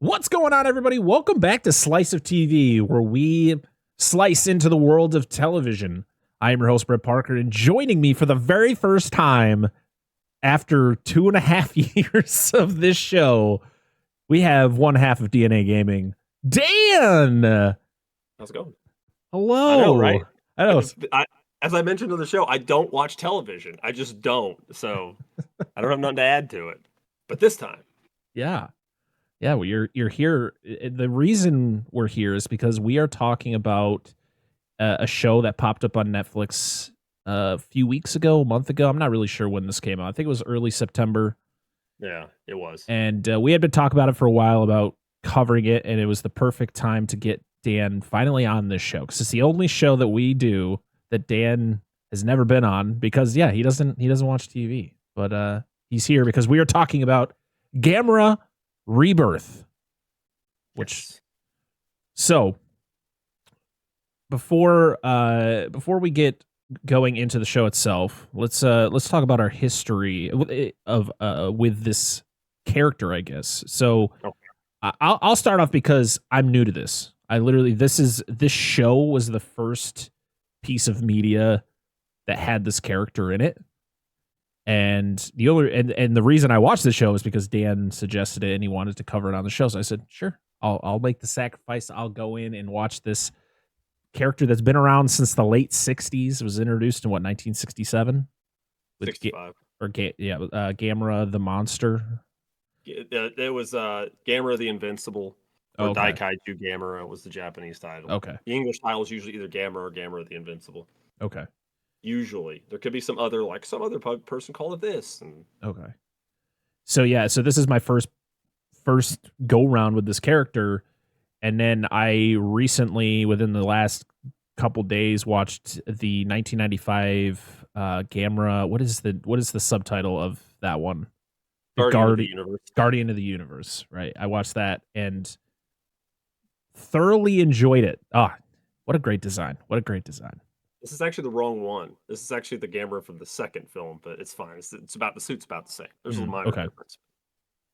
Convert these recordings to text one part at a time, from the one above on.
What's going on, everybody? Welcome back to Slice of TV, where we slice into the world of television. I am your host, Brett Parker, and joining me for the very first time after 2.5 years of this show, we have one half of DNA Gaming, Dan. How's it going? Hello. I know, right? I know. As I mentioned on the show, I don't watch television. I just don't. So I don't have nothing to add to it. But this time. Yeah. Yeah, well, you're here. The reason we're here is because we are talking about a show that popped up on Netflix a few weeks ago, a month ago. I'm not really sure when this came out. I think it was early September. Yeah, it was. And we had been talking about it for a while, about covering it, and it was the perfect time to get Dan finally on this show, because it's the only show that we do that Dan has never been on, because he doesn't watch TV. But he's here because we are talking about GAMERA Rebirth, so before we get going into the show itself, let's talk about our history of with this character, I guess. So I'll start off because I'm new to this. This show was the first piece of media that had this character in it. And the reason I watched the show is because Dan suggested it and he wanted to cover it on the show. So I said, sure, I'll make the sacrifice. I'll go in and watch this character that's been around since the late 60s. It was introduced in 1967? 65. GAMERA the Monster. It was GAMERA the Invincible, or Daikaiju GAMERA was the Japanese title. Okay. The English title is usually either GAMERA or GAMERA the Invincible. Okay. Usually. There could be some other person called it this. Okay. So this is my first go round with this character. And then I recently, within the last couple days, watched the 1995 GAMERA. What is the subtitle of that one? Guardian of the Universe. Guardian of the Universe, right. I watched that and thoroughly enjoyed it. What a great design. This is actually the wrong one. This is actually the GAMERA from the second film, but it's fine. It's about the suit's about the same. There's a minor difference.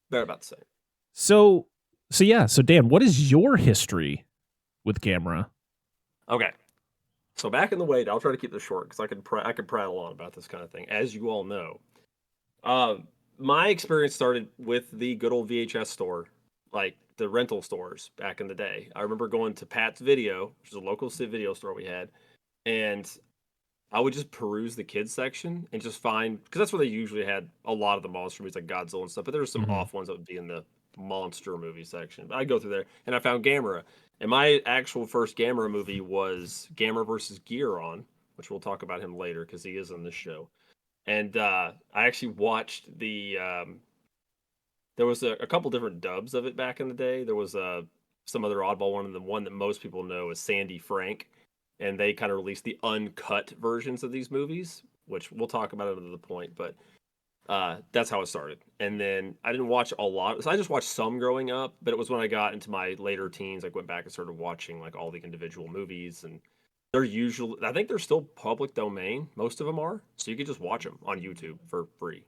They're about the same. So Dan, what is your history with GAMERA? Okay. So back in the way, I'll try to keep this short because I could prattle on about this kind of thing. As you all know, my experience started with the good old VHS store, like the rental stores back in the day. I remember going to Pat's Video, which is a local video store we had, and I would just peruse the kids section and just find, because that's where they usually had a lot of the monster movies like Godzilla and stuff, but there were some off ones that would be in the monster movie section. But I'd go through there and I found GAMERA. And my actual first GAMERA movie was GAMERA versus Gearon, which we'll talk about him later because he is in this show. And I actually watched there was a couple different dubs of it back in the day. There was some other oddball one, and the one that most people know is Sandy Frank. And they kind of released the uncut versions of these movies, which we'll talk about another point. But that's how it started. And then I didn't watch a lot. So I just watched some growing up. But it was when I got into my later teens, I went back and started watching like all the individual movies. And they're usually, I think they're still public domain. Most of them are. So you can just watch them on YouTube for free.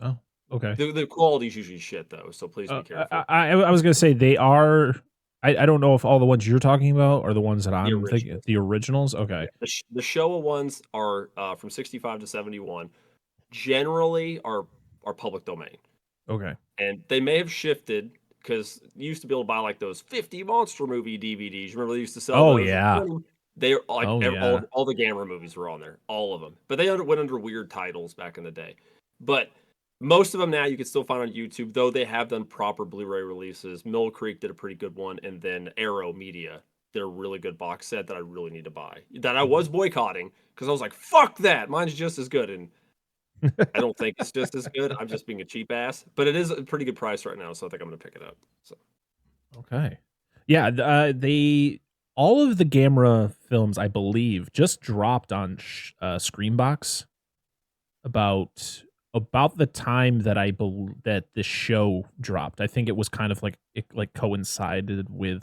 Oh, okay. The quality's usually shit, though. So please be careful. I was going to say they are... I don't know if all the ones you're talking about are the ones that I'm thinking. The originals? Okay. The Showa ones are from 65 to 71. Generally are public domain. Okay. And they may have shifted because you used to be able to buy like those 50 monster movie DVDs. Remember they used to sell those? Yeah. They're like all the GAMERA movies were on there. All of them. But they went under weird titles back in the day. But most of them now you can still find on YouTube, though they have done proper Blu-ray releases. Mill Creek did a pretty good one, and then Arrow Media did a really good box set that I really need to buy. That I was boycotting because I was like, fuck that. Mine's just as good. And I don't think it's just as good. I'm just being a cheap ass. But it is a pretty good price right now, so I think I'm going to pick it up. So, okay. Yeah, all of the GAMERA films, I believe, just dropped on Screenbox about the time that that the show dropped. I think it was kind of like it coincided with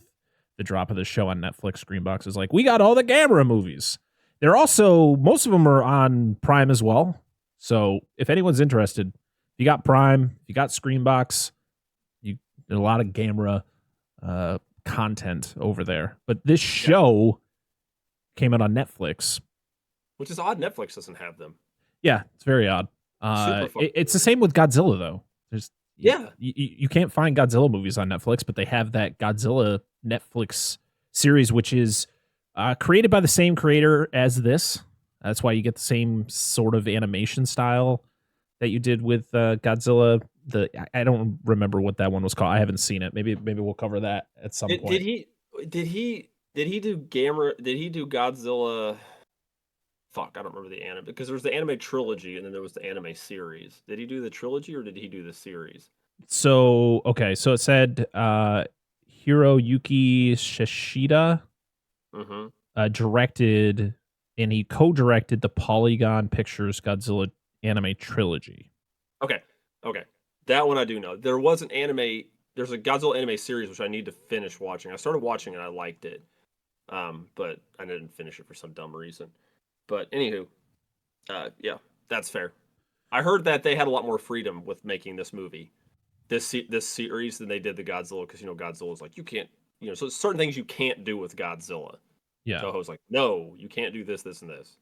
the drop of the show on Netflix. Screenbox is like, we got all the GAMERA movies. They're also, most of them are on Prime as well. So if anyone's interested, you got Prime, you got Screenbox, there's a lot of GAMERA content over there. But this show came out on Netflix, which is odd. Netflix doesn't have them. Yeah, it's very odd. It's the same with Godzilla though. There's you can't find Godzilla movies on Netflix, but they have that Godzilla Netflix series, which is created by the same creator as this. That's why you get the same sort of animation style that you did with Godzilla. I don't remember what that one was called. I haven't seen it. Maybe we'll cover that at some point. Did he do GAMERA? Did he do Godzilla? Fuck, I don't remember the anime, because there was the anime trilogy and then there was the anime series. Did he do the trilogy or did he do the series? So it said Hiroyuki Shishida directed, and he co-directed the Polygon Pictures Godzilla anime trilogy. Okay. That one I do know. There was an anime, there's a Godzilla anime series which I need to finish watching. I started watching and I liked it. But I didn't finish it for some dumb reason. But anywho, yeah, that's fair. I heard that they had a lot more freedom with making this movie, this series, than they did the Godzilla, because Godzilla's like, you can't, so certain things you can't do with Godzilla. Yeah. Toho's like, no, you can't do this, this, and this.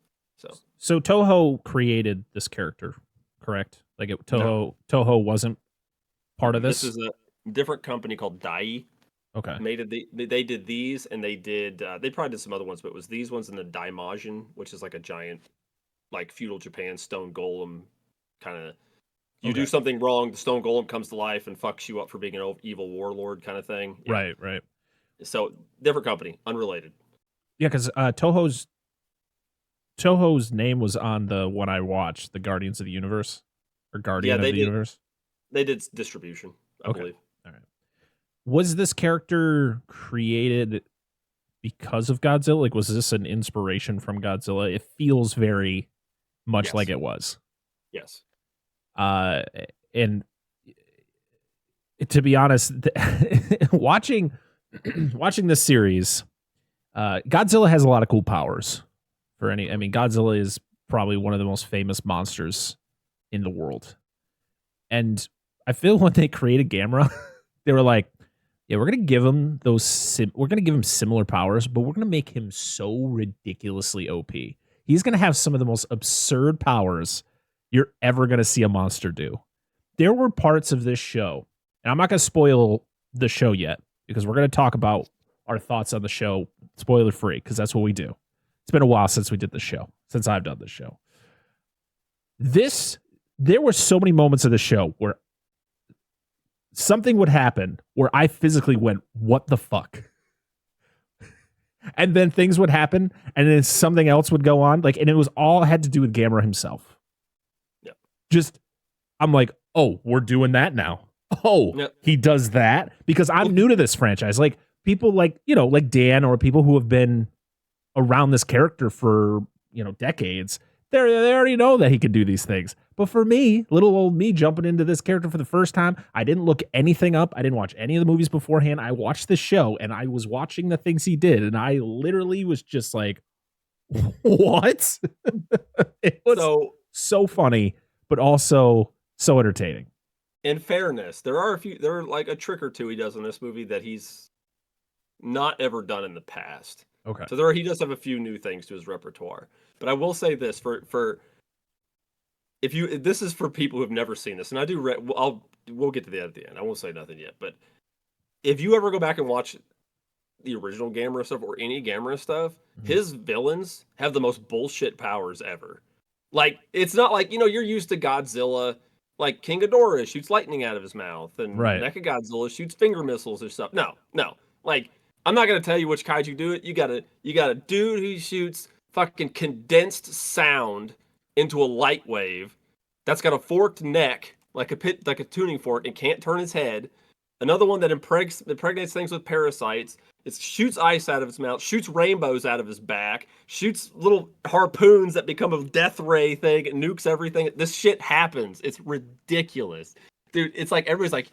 So Toho created this character, correct? Like Toho wasn't part of this. This is a different company called Dai. Okay. They did these, and they probably did some other ones, but it was these ones and the Daimajin, which is like a giant, like feudal Japan stone golem kind of. You do something wrong, the stone golem comes to life and fucks you up for being an evil warlord kind of thing. Yeah. Right. So different company, unrelated. Yeah, because Toho's name was on the one I watched, the Guardians of the Universe, or Guardian of the Universe. They did distribution, I believe. All right. Was this character created because of Godzilla? Like, was this an inspiration from Godzilla? It feels very much like it was. Yes. And to be honest, watching this series, Godzilla has a lot of cool powers. Godzilla is probably one of the most famous monsters in the world. And I feel when they created Gamera, they were like, yeah, we're gonna give him similar powers, but we're gonna make him so ridiculously OP. He's gonna have some of the most absurd powers you're ever gonna see a monster do. There were parts of this show, and I'm not gonna spoil the show yet, because we're gonna talk about our thoughts on the show spoiler free, because that's what we do. It's been a while since we did this show, since I've done this show. There were so many moments of the show where something would happen where I physically went, what the fuck? And then things would happen, and then something else would go on, and it was all had to do with Gamera himself. Yeah. I'm like, oh, we're doing that now. Oh, He does that? Because I'm new to this franchise. Like, people like Dan, or people who have been around this character for, decades, they already know that he can do these things. But for me, little old me jumping into this character for the first time, I didn't look anything up. I didn't watch any of the movies beforehand. I watched the show, and I was watching the things he did, and I literally was just like, what? It was so funny, but also so entertaining. In fairness, there are like a trick or two he does in this movie that he's not ever done in the past. Okay. So he does have a few new things to his repertoire. But I will say this this is for people who have never seen this, and I do. We'll get to the end at the end. I won't say nothing yet, but if you ever go back and watch the original Gamera stuff or any Gamera stuff, his villains have the most bullshit powers ever. Like, it's not like you're used to Godzilla. Like, King Ghidorah shoots lightning out of his mouth, and Mechagodzilla shoots finger missiles or stuff. No. Like, I'm not gonna tell you which kaiju do it. You got a dude who shoots fucking condensed sound into a light wave that's got a forked neck, like a tuning fork, and can't turn his head. Another one that impregnates things with parasites. It shoots ice out of its mouth, shoots rainbows out of his back, shoots little harpoons that become a death ray thing, and nukes everything. This shit happens. It's ridiculous. Dude, it's like everybody's like,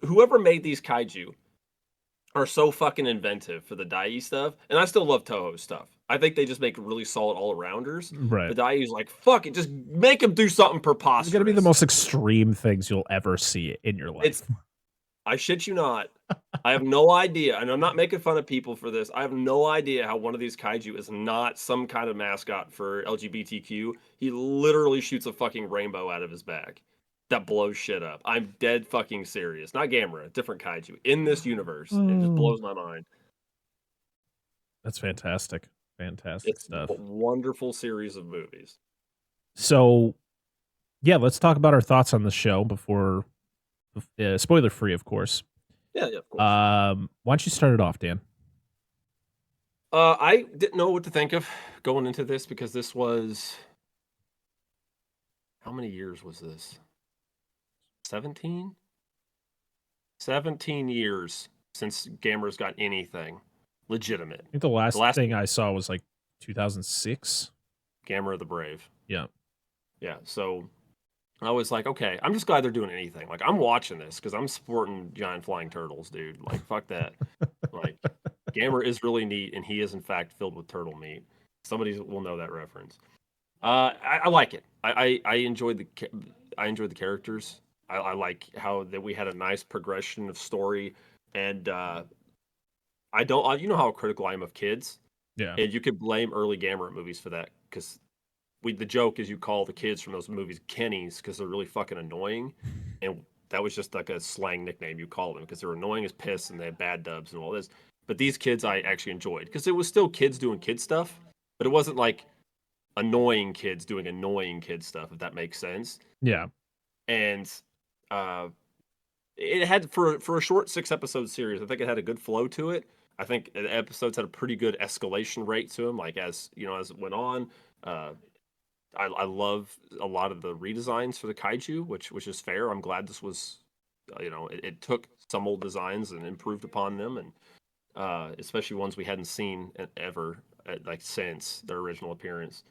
whoever made these kaiju are so fucking inventive for the Dai stuff. And I still love Toho's stuff. I think they just make really solid all-arounders. Right. The Dai's like, fuck it, just make them do something preposterous. It's going to be the most extreme things you'll ever see in your life. I shit you not. I have no idea, and I'm not making fun of people for this. I have no idea how one of these kaiju is not some kind of mascot for LGBTQ. He literally shoots a fucking rainbow out of his bag that blows shit up. I'm dead fucking serious. Not Gamera, different kaiju in this universe. It just blows my mind. That's fantastic. Fantastic It's stuff. a wonderful series of movies. So, yeah, let's talk about our thoughts on the show before spoiler free, of course. Yeah, of course. Why don't you start it off, Dan? I didn't know what to think of going into this because this was how many years was this? 17? 17 years since Gamera's got anything legitimate. I think the last thing I saw was like 2006. Gamera the Brave. Yeah. Yeah. So I was like, okay, I'm just glad they're doing anything. Like, I'm watching this because I'm supporting giant flying turtles, dude. Like, fuck that. Like, Gamera is really neat, and he is, in fact, filled with turtle meat. Somebody will know that reference. I like it. I enjoyed the characters. I like how that we had a nice progression of story, and I don't. You know how critical I am of kids. Yeah. And you could blame early Gamera movies for that because the joke is you call the kids from those movies Kennies because they're really fucking annoying, and that was just like a slang nickname you call them because they're annoying as piss and they had bad dubs and all this. But these kids I actually enjoyed because it was still kids doing kid stuff, but it wasn't like annoying kids doing annoying kid stuff, if that makes sense. Yeah. And it had for a short 6-episode series, I think it had a good flow to it. I think the episodes had a pretty good escalation rate to them, like as as it went on. I love a lot of the redesigns for the kaiju, which is fair. I'm glad this was, it took some old designs and improved upon them, and especially ones we hadn't seen ever, like since their original appearance.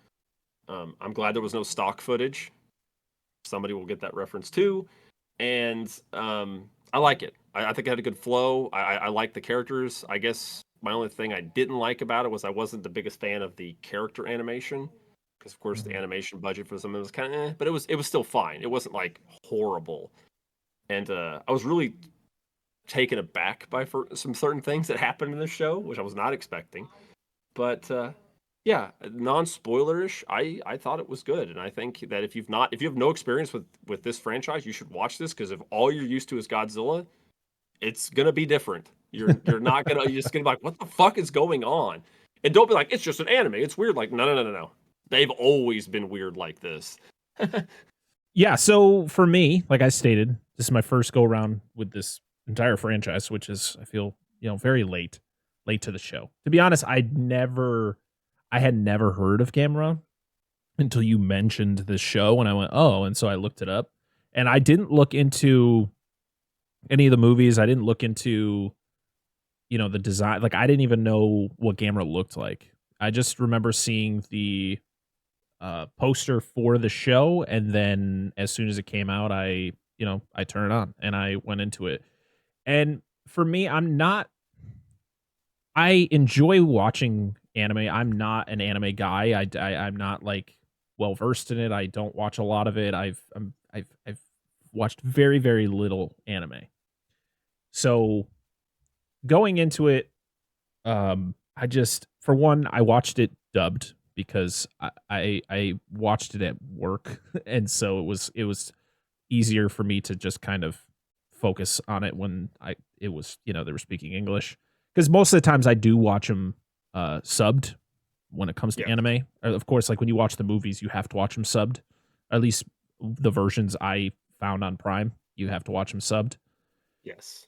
I'm glad there was no stock footage. Somebody will get that reference too, and I like it. I think it had a good flow. I like the characters. I guess my only thing I didn't like about it was I wasn't the biggest fan of the character animation. Because of course the animation budget for some of it was kind of, but it was still fine. It wasn't like horrible, and I was really taken aback by some certain things that happened in this show, which I was not expecting. But yeah, non-spoilerish. I thought it was good, and I think that if you have no experience with this franchise, you should watch this because if all you're used to is Godzilla, it's gonna be different. You're not gonna you're just gonna be like, what the fuck is going on? And don't be like, it's just an anime. It's weird. Like, no. They've always been weird like this. Yeah, so for me, like I stated, this is my first go around with this entire franchise, which is I feel, very late to the show. To be honest, I had never heard of Gamera until you mentioned this show and I went, "Oh," and so I looked it up. And I didn't look into any of the movies. I didn't look into the design. Like I didn't even know what Gamera looked like. I just remember seeing the poster for the show, and then as soon as it came out, I turned it on and I went into it. And for me, I enjoy watching anime. I'm not an anime guy. I'm not like well versed in it. I don't watch a lot of it. I've watched very very little anime. So going into it, I just for one I watched it dubbed because I watched it at work, and so it was easier for me to just kind of focus on it when it was they were speaking English, because most of the times I do watch them subbed when it comes to anime. Of course, like when you watch the movies, you have to watch them subbed. At least the versions I found on Prime, you have to watch them subbed. Yes.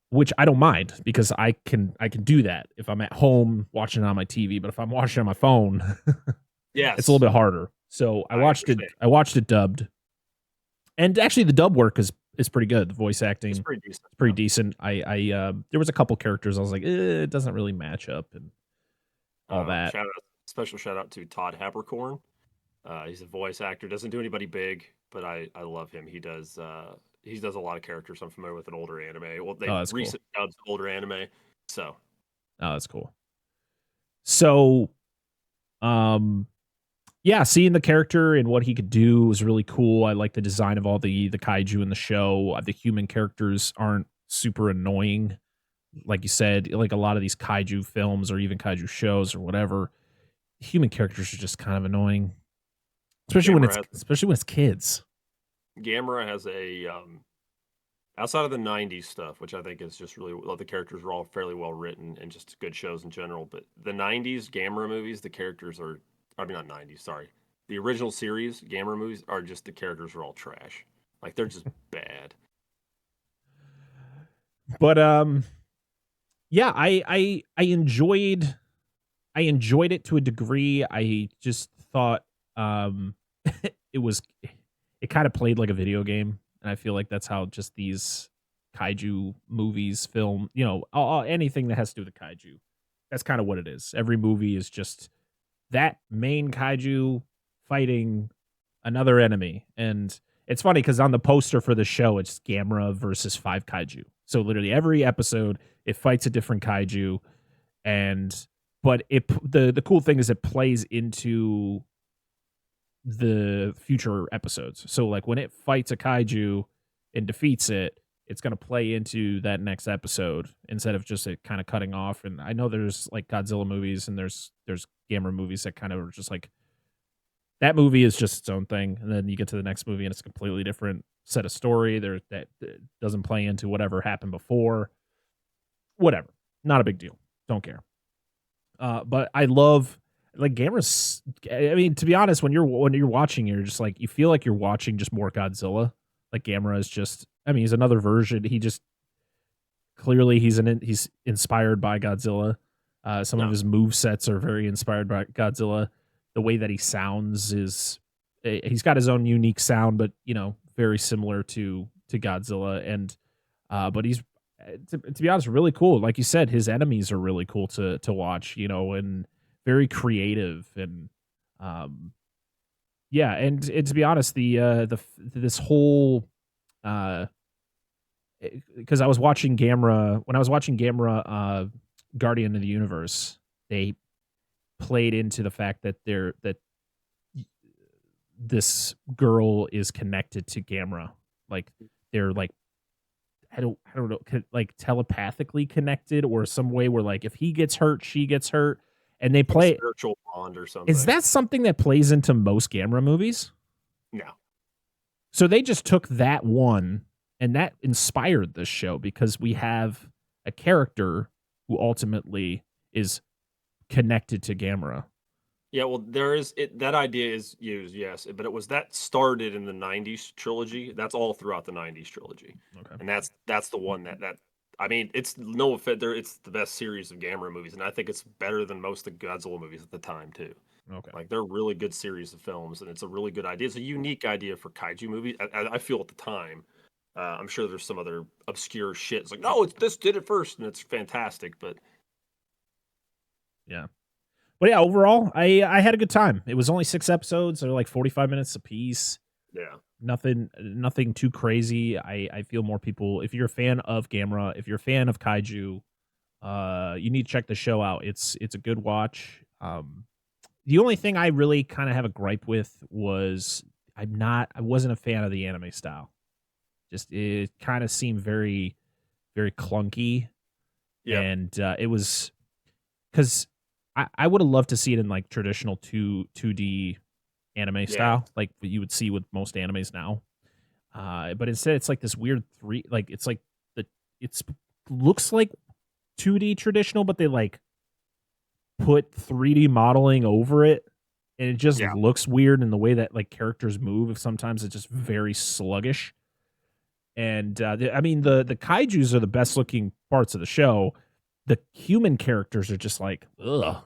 Which I don't mind because I can do that if I'm at home watching it on my TV. But if I'm watching it on my phone, it's a little bit harder. So I watched it dubbed, and actually the dub work is pretty good. The voice acting is pretty decent. I there was a couple characters I was like, it doesn't really match up and all that. Special shout out to Todd Haberkorn. He's a voice actor. Doesn't do anybody big, but I love him. He does a lot of characters I'm familiar with in older anime. Well, they recent dubs older anime. So, that's cool. So, yeah, seeing the character and what he could do was really cool. I like the design of all the kaiju in the show. The human characters aren't super annoying. Like you said, like a lot of these kaiju films or even kaiju shows or whatever, human characters are just kind of annoying, especially when it's kids. Gamera has a outside of the '90s stuff, which I think is just really the characters are all fairly well written and just good shows in general. But the '90s Gamera movies, the characters are, I mean not '90s, sorry, the original series Gamera movies are just the characters are all trash. Like they're just bad. But yeah, I enjoyed it to a degree. I just thought it kind of played like a video game, and I feel like that's how just these kaiju movies, film, anything that has to do with kaiju, that's kind of what it is. Every movie is just that main kaiju fighting another enemy. And it's funny because on the poster for the show, it's Gamera versus 5 kaiju. So literally every episode, it fights a different kaiju. But the cool thing is it plays into the future episodes. So like when it fights a kaiju and defeats it, it's going to play into that next episode instead of just it kind of cutting off. And I know there's like Godzilla movies and there's Gamera movies that kind of are just like, that movie is just its own thing, and then you get to the next movie and it's a completely different set of story there that doesn't play into whatever happened before. Whatever, not a big deal. Don't care. But I love like Gamera's. I mean, to be honest, when you're watching, you're just like you feel like you're watching just more Godzilla. Like Gamera is just. I mean, he's another version. He just clearly he's inspired by Godzilla. Some of his move sets are very inspired by Godzilla. The way that he sounds is he's got his own unique sound, but very similar to Godzilla. And but he's to be honest, really cool. Like you said, his enemies are really cool to watch. And very creative and yeah. And to be honest, this whole because I was watching Gamera when I was watching Gamera Guardian of the Universe, they played into the fact that this girl is connected to Gamera. Like they're like I don't know, like telepathically connected or some way where like if he gets hurt, she gets hurt, and they play a spiritual bond or something. Is that something that plays into most Gamera movies? No. So they just took that one and that inspired this show because we have a character who ultimately is connected to Gamera. Yeah, well, that idea is used, yes, but it was that started in the '90s trilogy. That's all throughout the '90s trilogy, okay. And that's the one that I mean, it's no offense, it's the best series of Gamera movies, and I think it's better than most of the Godzilla movies at the time too. Okay, like they're really good series of films, and it's a really good idea. It's a unique idea for kaiju movies. I feel at the time. I'm sure there's some other obscure shit. It's like, no, this did it first, and it's fantastic, but yeah. But yeah, overall, I had a good time. It was only 6 episodes. They're like 45 minutes a piece. Yeah. Nothing too crazy. I feel more people, if you're a fan of Gamera, if you're a fan of kaiju, you need to check the show out. It's a good watch. The only thing I really kind of have a gripe with was I wasn't a fan of the anime style. Just it kind of seemed very, very clunky. Yeah. And it was because I would have loved to see it in like traditional 2D anime style, like what you would see with most animes now. But instead, it's like this weird it's like looks like 2D traditional, but they like put 3D modeling over it, and it just looks weird in the way that like characters move. Sometimes it's just very sluggish. And I mean, the kaijus are the best looking parts of the show. The human characters are just like, ugh.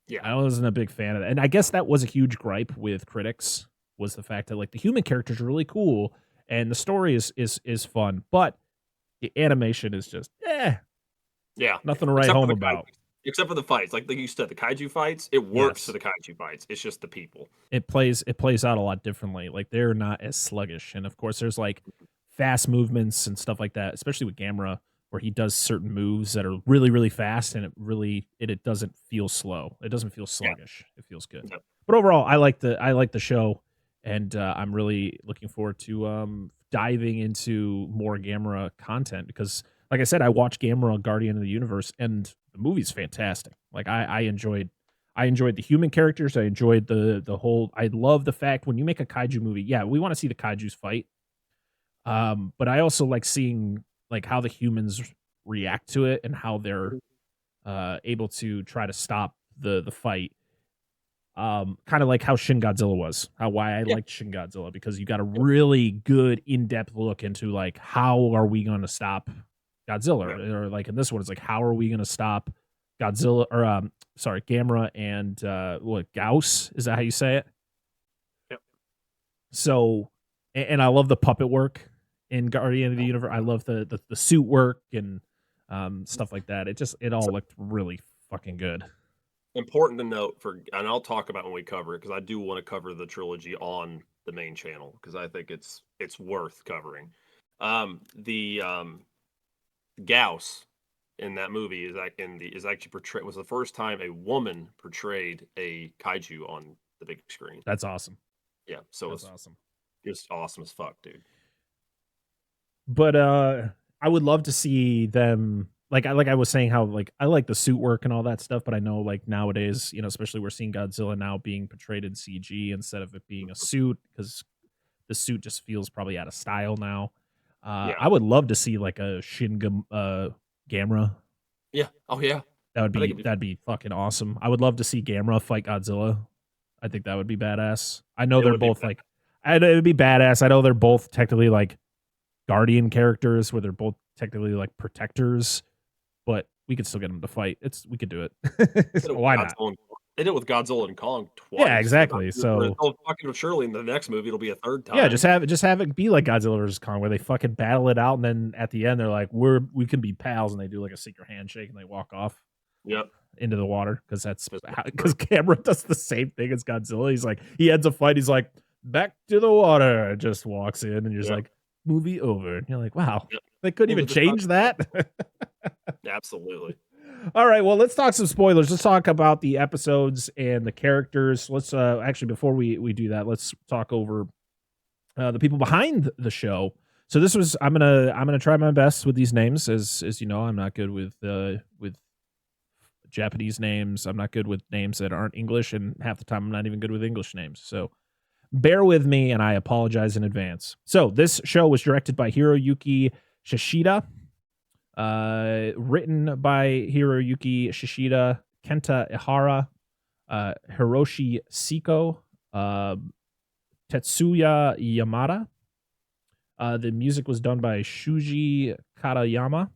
Yeah, I wasn't a big fan of that. And I guess that was a huge gripe with critics, was the fact that like the human characters are really cool and the story is fun, but the animation is just nothing to write home about. Except for the fights, like you said, the kaiju fights, it works for the kaiju fights. It's just the people. It plays out a lot differently. Like they're not as sluggish, and of course there's like fast movements and stuff like that, especially with Gamera, where he does certain moves that are really, really fast, and it doesn't feel slow. It doesn't feel sluggish. It feels good. Yep. But overall, I like the show, and I'm really looking forward to diving into more Gamera content because, like I said, I watched Gamera Guardian of the Universe, and the movie's fantastic. Like I enjoyed the human characters. I enjoyed the whole. I love the fact when you make a kaiju movie. Yeah, we want to see the kaiju's fight. But I also like seeing like how the humans react to it and how they're able to try to stop the fight. Kind of like how Shin Godzilla was. Why I liked Shin Godzilla, because you got a really good in-depth look into like how are we going to stop Godzilla, or like in this one it's like how are we going to stop Godzilla, or sorry, Gamera and what, Gauss, is that how you say it? Yep. So, and I love the puppet work in Guardian of the Universe. I love the suit work and stuff like that. It all looked really fucking good. Important to note, and I'll talk about when we cover it, because I do want to cover the trilogy on the main channel because I think it's worth covering. The Gauss in that movie is actually portrayed, was the first time a woman portrayed a kaiju on the big screen. That's awesome. Yeah, so it's awesome. It's awesome as fuck, dude. But I would love to see them, like I was saying, how like I like the suit work and all that stuff, but I know like nowadays, you know, especially we're seeing Godzilla now being portrayed in CG instead of it being a suit, because the suit just feels probably out of style now. I would love to see like a Gamera. Yeah. Oh yeah. That'd be fucking awesome. I would love to see Gamera fight Godzilla. I think that would be badass. I know they're both like, it would be badass. I know they're both technically like Guardian characters, where they're both technically like protectors, but we could still get them to fight. We could do it. So why not? They did it with Godzilla and Kong twice. Yeah, exactly. So fucking surely in the next movie it'll be a third time. Yeah, just have it be like Godzilla versus Kong, where they fucking battle it out, and then at the end they're like, we can be pals, and they do like a secret handshake and they walk off. Yep. Into the water, because Gamera does the same thing as Godzilla. He's like, he ends a fight, he's like, back to the water, just walks in, and you're just like, movie over. And you're like, wow, they couldn't even change that. Absolutely. All right, well, let's talk some spoilers. Let's talk about the episodes and the characters. Let's actually, before we do that, let's talk over the people behind the show. So this was, I'm gonna try my best with these names. As you know, I'm not good with Japanese names. I'm not good with names that aren't English, and half the time I'm not even good with English names. So bear with me, and I apologize in advance. So this show was directed by Hiroyuki Shishida. Written by Hiroyuki Shishida, Kenta Ihara, Hiroshi Siko, Tetsuya Yamada. The music was done by Shuji Katayama.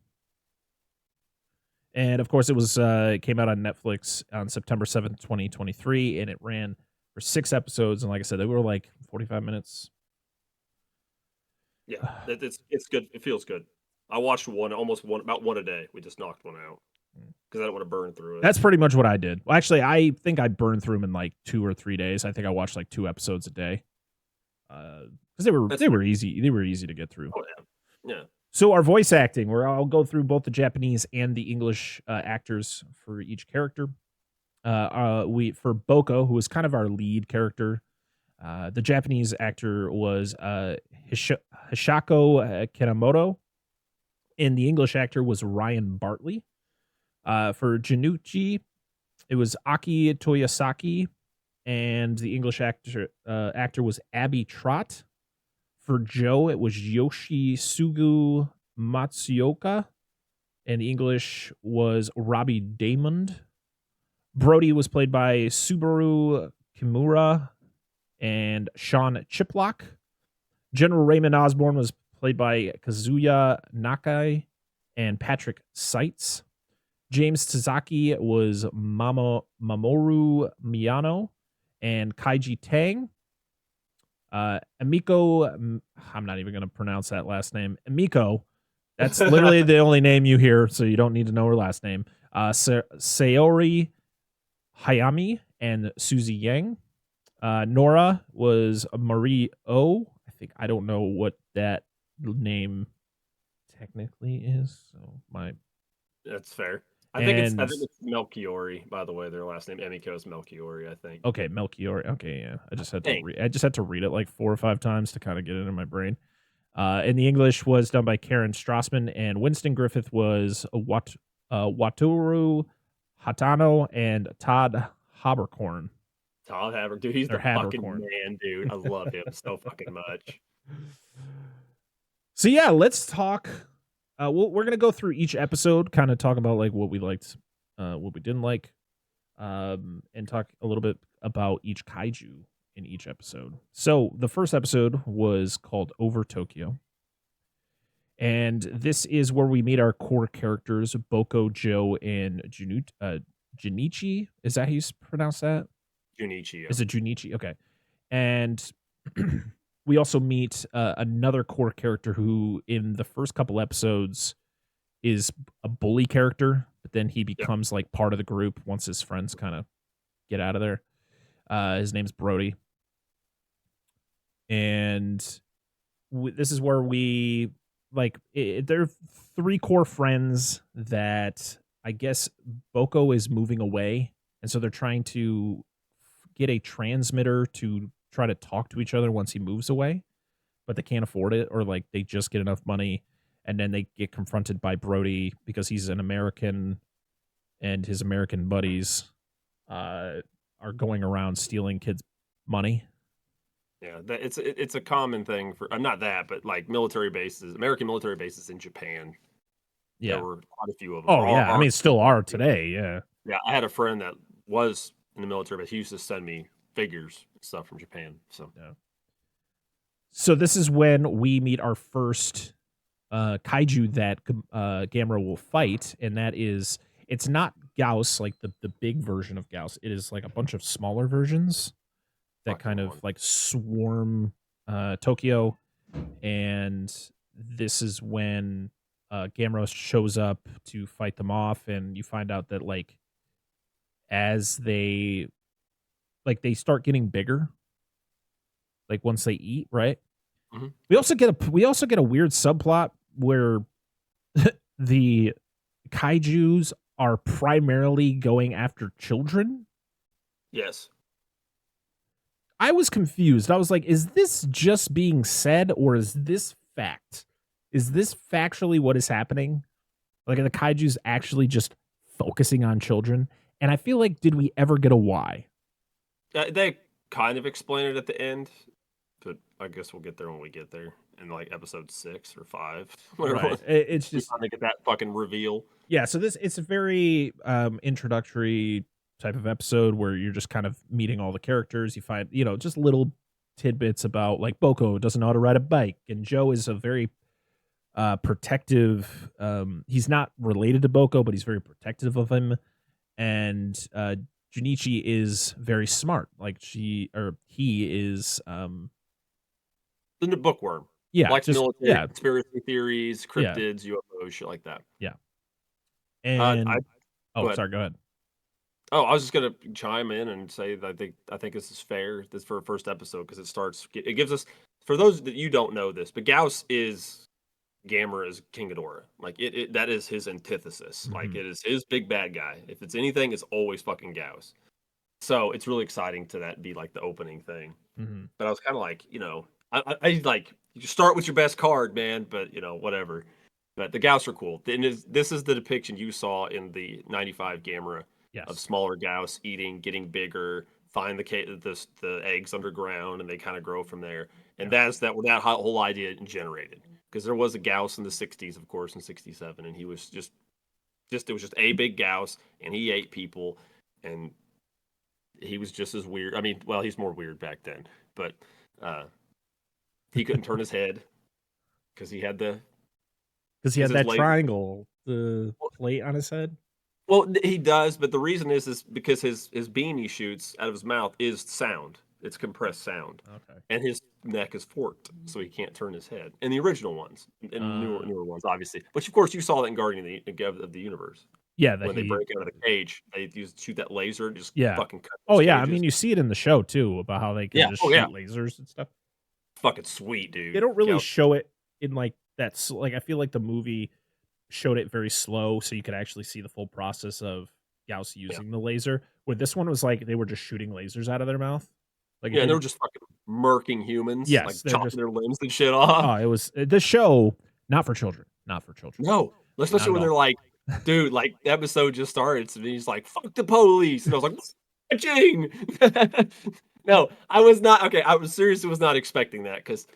And of course, it came out on Netflix on September 7th, 2023, and it ran for 6 episodes. And like I said, they were like 45 minutes. Yeah, it's good. It feels good. I watched about one a day. We just knocked one out because I don't want to burn through it. That's pretty much what I did. Well, actually, I think I burned through them in like 2 or 3 days. I think I watched like 2 episodes a day because they were easy. They were easy to get through. Oh yeah. So our voice acting, where I'll go through both the Japanese and the English actors for each character. For Boko, who was kind of our lead character, the Japanese actor was Hisako Kinamoto, and the English actor was Ryan Bartley. For Janucci, it was Aki Toyosaki, and the English actor was Abby Trott. For Joe, it was Yoshisugu Matsuoka, and the English was Robbie Damond. Brody was played by Subaru Kimura and Sean Chiplock. General Raymond Osborne was played by Kazuya Nakai and Patrick Seitz. James Tazaki was Mamoru Miyano and Kaiji Tang. Emiko, I'm not even going to pronounce that last name. Emiko, that's literally the only name you hear, so you don't need to know her last name. Sayori Hayami and Susie Yang. Nora was Marie O. I don't know what that name technically is. So that's fair. I think it's Melchiori, by the way. Their last name Emiko is Melchiori, I think. Okay, Melchiori. Okay, yeah. I just had to read it like 4 or 5 times to kind of get it in my brain. In the English was done by Karen Strassman, and Winston Griffith was Wataru Hatano and Todd Haberkorn. Todd Haberkorn, dude, he's or the fucking Haberkorn. man, dude. I love him so fucking much. So yeah, let's talk. We're gonna go through each episode, kind of talk about like what we liked, what we didn't like, and talk a little bit about each kaiju in each episode. So the first episode was called Over Tokyo. And this is where we meet our core characters, Boko, Joe, and Junichi. Is that how you pronounce that? Junichi. Yeah. Is it Junichi? Okay. And we also meet another core character who, in the first couple episodes, is a bully character, but then he becomes like part of the group once his friends kind of get out of there. His name's Brody. And this is where we like there are three core friends that I guess Boko is moving away, and so they're trying to get a transmitter to try to talk to each other once he moves away, but they can't afford it, or like they just get enough money, and then they get confronted by Brody because he's an American, and his American buddies are going around stealing kids' money. Yeah, it's a common thing for not that, but like military bases, American military bases in Japan. Yeah, there were quite a few of them. Oh yeah, I mean, still are today. Yeah, yeah. I had a friend that was in the military, but he used to send me figures and stuff from Japan. So yeah. So this is when we meet our first kaiju that Gamera will fight, and that is, it's not Gauss, like the big version of Gauss. It is like a bunch of smaller versions that kind of like swarm Tokyo, and this is when Gamera shows up to fight them off, and you find out that like as they start getting bigger, like once they eat, right? Mm-hmm. We also get a weird subplot where the kaijus are primarily going after children. Yes. I was confused. I was like, is this just being said, or is this fact? Is this factually what is happening? Like, are the kaijus actually just focusing on children? And I feel like, did we ever get a why? They kind of explain it at the end, but I guess we'll get there when we get there in like episode 6 or 5. Right. It's just trying to get that fucking reveal. Yeah, so it's a very introductory type of episode where you're just kind of meeting all the characters. You find, just little tidbits about like Boko doesn't know how to ride a bike, and Joe is a very protective. He's not related to Boko, but he's very protective of him. And Junichi is very smart. Like he is the bookworm. Yeah, likes military conspiracy theories, cryptids, UFOs, shit like that. Yeah. And sorry, go ahead. Oh, I was just gonna chime in and say that I think this is fair. This for a first episode because it gives us, for those that you don't know this, but Gauss is Gamera's King Ghidorah. Like that is his antithesis. Mm-hmm. Like it is his big bad guy. If it's anything, it's always fucking Gauss. So it's really exciting to that be like the opening thing. Mm-hmm. But I was kind of like, I like, you start with your best card, man. But whatever. But the Gauss are cool. This is the depiction you saw in the '95 Gamera. Yes. Of smaller Gauss eating, getting bigger, find the eggs underground, and they kind of grow from there. And that's where that whole idea generated. Because there was a Gauss in the '60s, of course, in '67, and he was it was just a big Gauss, and he ate people, and he was just as weird. I mean, well, he's more weird back then, but he couldn't turn his head because he had that triangle, the plate on his head. Well, he does, but the reason is because his beam he shoots out of his mouth is sound. It's compressed sound. Okay. And his neck is forked, so he can't turn his head. In the original ones, and newer ones, obviously. Which, of course, you saw that in Guardian of the Universe. Yeah, when they break out of the cage, they shoot that laser and just fucking cut. Oh yeah, cages. I mean, you see it in the show too about how they can just shoot lasers and stuff. Fucking sweet, dude. They don't really show it in like that's like I feel like the movie showed it very slow, so you could actually see the full process of Gauss using the laser. Where this one was like they were just shooting lasers out of their mouth. Like they were just fucking murking humans, Yes, like they're chopping just their limbs and shit off. oh, it was the show not for children, not for children. No, Not especially at when they're all. like, dude, like the episode just started, and he's like, "Fuck the police," and I was like, "Ching!" No, I was not okay. I was seriously was not expecting that because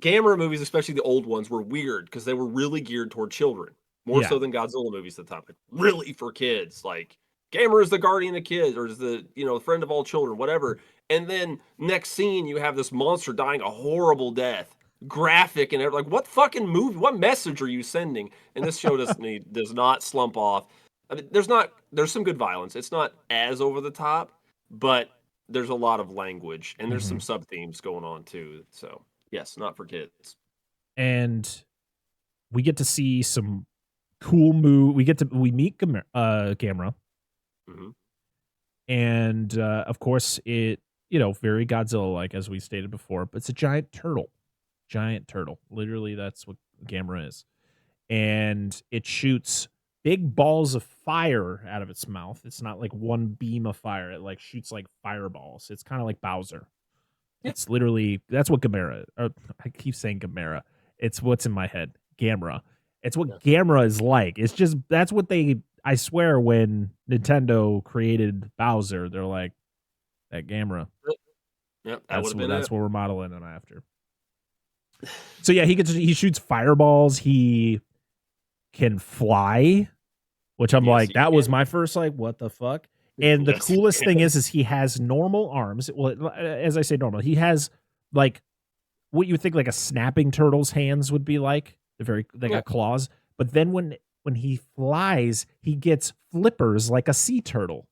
Gamera movies, especially the old ones, were weird because they were really geared toward children, more Yeah. so than Godzilla movies at the time. Like, really for kids, like Gamera is the guardian of kids, or is the friend of all children, whatever. And then next scene, you have this monster dying a horrible death, graphic, and like, what fucking movie? What message are you sending? And this show does not slump off. I mean, there's some good violence. It's not as over the top, but there's a lot of language and there's some sub themes going on too. So yes, not for kids. And we get to see some cool we meet Gamera. Mm-hmm. And of course it, very Godzilla like, as we stated before, but it's a giant turtle. Literally, that's what Gamera is. And it shoots big balls of fire out of its mouth. It's not like one beam of fire. It like shoots like fireballs. It's kind of like Bowser. Yeah. It's literally, that's what Gamera, I keep saying Gamera. It's what's in my head. Gamera. It's what Gamera is like. It's just, that's what I swear when Nintendo created Bowser, they're like, that Gamera. Yep, that's what we're modeling him after. So yeah, he shoots fireballs. He can fly, which I'm like, that was my first like, what the fuck? And the coolest thing is he has normal arms. Well, as I say, normal. He has like what you would think like a snapping turtle's hands would be like. They got claws. But then when he flies, he gets flippers like a sea turtle.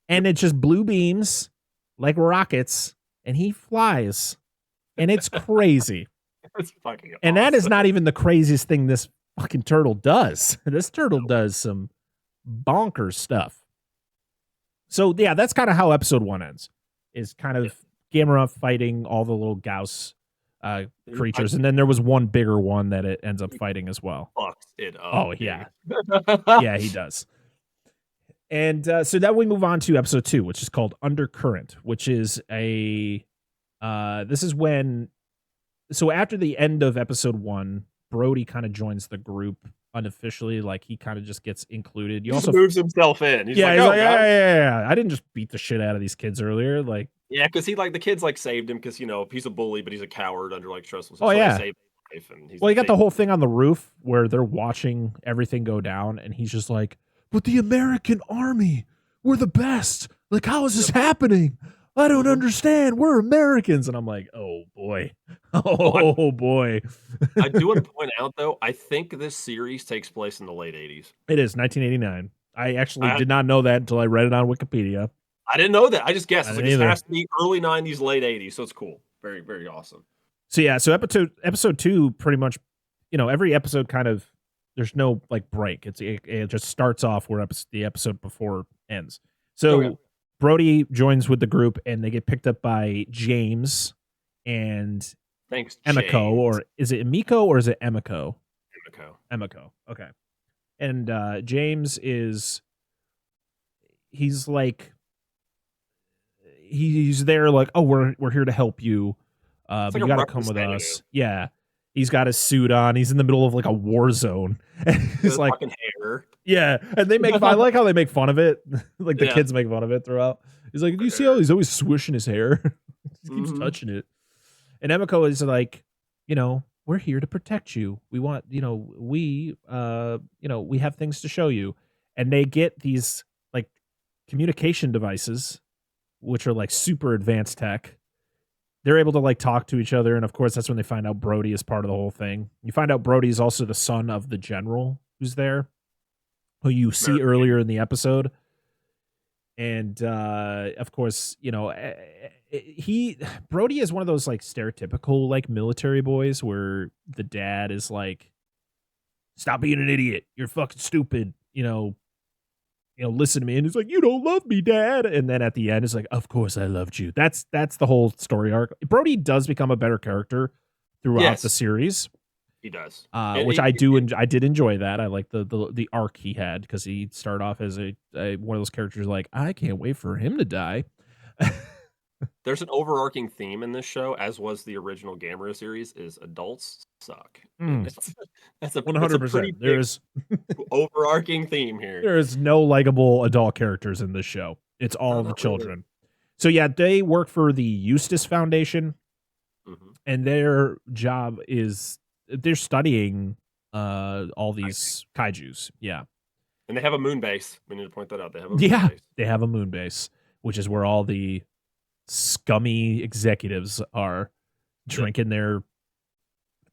And it's just blue beams like rockets, and he flies. And it's crazy. That's fucking awesome. And that is not even the craziest thing this fucking turtle does. This turtle does some bonkers stuff. So yeah, that's kind of how episode 1 ends. Is kind of Gamera fighting all the little Gauss creatures, and then there was one bigger one that it ends up fighting as well. Fucks it up. Oh yeah, yeah, he does. And so then we move on to episode 2, which is called Undercurrent, which is this is when, so after the end of episode 1, Brody kind of joins the group unofficially, like he kind of just gets included. He also moves himself in. He's like, yeah. I didn't just beat the shit out of these kids earlier. Like, yeah, because the kids like saved him because he's a bully, but he's a coward under like stressful. Oh yeah. Saved his life and well, he got the whole thing on the roof where they're watching everything go down, and he's just like, but the American army, we're the best. Like, how is this happening? I don't understand. We're Americans. And I'm like, oh, boy. Oh, boy. I do want to point out, though, I think this series takes place in the late 80s. It is 1989. I actually did not know that until I read it on Wikipedia. I didn't know that. I just guessed. It has to be early 90s, late 80s. So it's cool. Very, very awesome. So, yeah. So episode 2, pretty much, every episode kind of, there's no like break. It just starts off where the episode before ends. So Brody joins with the group, and they get picked up by James and Emiko, or is it Emiko or is it Emiko? Emiko. Okay. And James he's like, he's there like, oh, we're here to help you. But you got to come with us. Yeah. He's got his suit on. He's in the middle of like a war zone. He's like, fucking hair. Yeah, and they make. I like how they make fun of it. Like the kids make fun of it throughout. He's like, do you see how he's always swishing his hair? He keeps touching it. And Emiko is like, we're here to protect you. We want, we have things to show you. And they get these like communication devices, which are like super advanced tech. They're able to like talk to each other, and of course that's when they find out Brody is part of the whole thing. You find out Brody is also the son of the general who's there, who you see earlier in the episode. And of course, Brody is one of those like stereotypical like military boys where the dad is like, stop being an idiot, you're fucking stupid, listen to me. And he's like, you don't love me, Dad. And then at the end, it's like, of course I loved you. That's the whole story arc. Brody does become a better character throughout the series. He does. Which I did enjoy that. I like the arc he had, because he started off as a one of those characters like, I can't wait for him to die. There's an overarching theme in this show, as was the original Gamera series, is adults suck. That's a 100%. pretty big overarching theme here. There is no likable adult characters in this show. It's all the children. Really. So yeah, they work for the Eustace Foundation, and their job is they're studying all these kaijus. Yeah. And they have a moon base. We need to point that out. They have a moon base. They have a moon base, which is where all the scummy executives are drinking their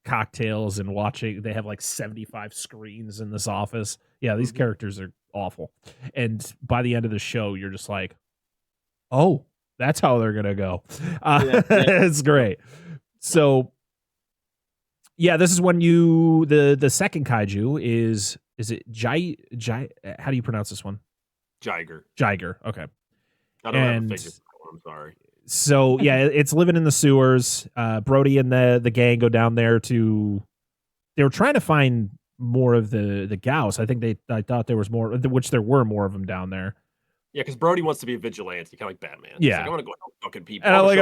cocktails and watching. They have like 75 screens in this office. Yeah, these characters are awful. And by the end of the show, you're just like, oh, that's how they're going to go. It's great. So, yeah, this is when the second kaiju is it how do you pronounce this one? Jiger. Okay. I don't have a figure. I'm sorry. So yeah, it's living in the sewers. Brody and the gang go down there they were trying to find more of the Gauss. I think I thought there was more, which there were more of them down there. Yeah, because Brody wants to be a vigilante, kind of like Batman. Yeah, like, I want to go help fucking people. And I like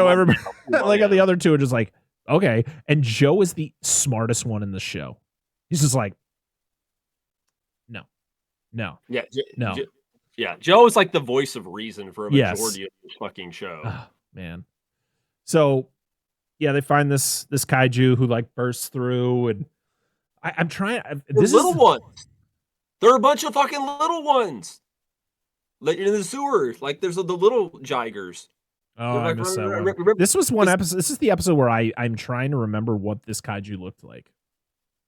how the other two are just like, okay. And Joe is the smartest one in the show. He's just like, no. Yeah, no. Yeah, Joe is like the voice of reason for a majority of the fucking show. Oh, man. So, yeah, they find this kaiju who like bursts through, and I'm trying. Ones. There are a bunch of fucking little ones. Like in the sewers, like there's the little Jigers. Oh, I missed that one. This was one episode. This is the episode where I'm trying to remember what this kaiju looked like.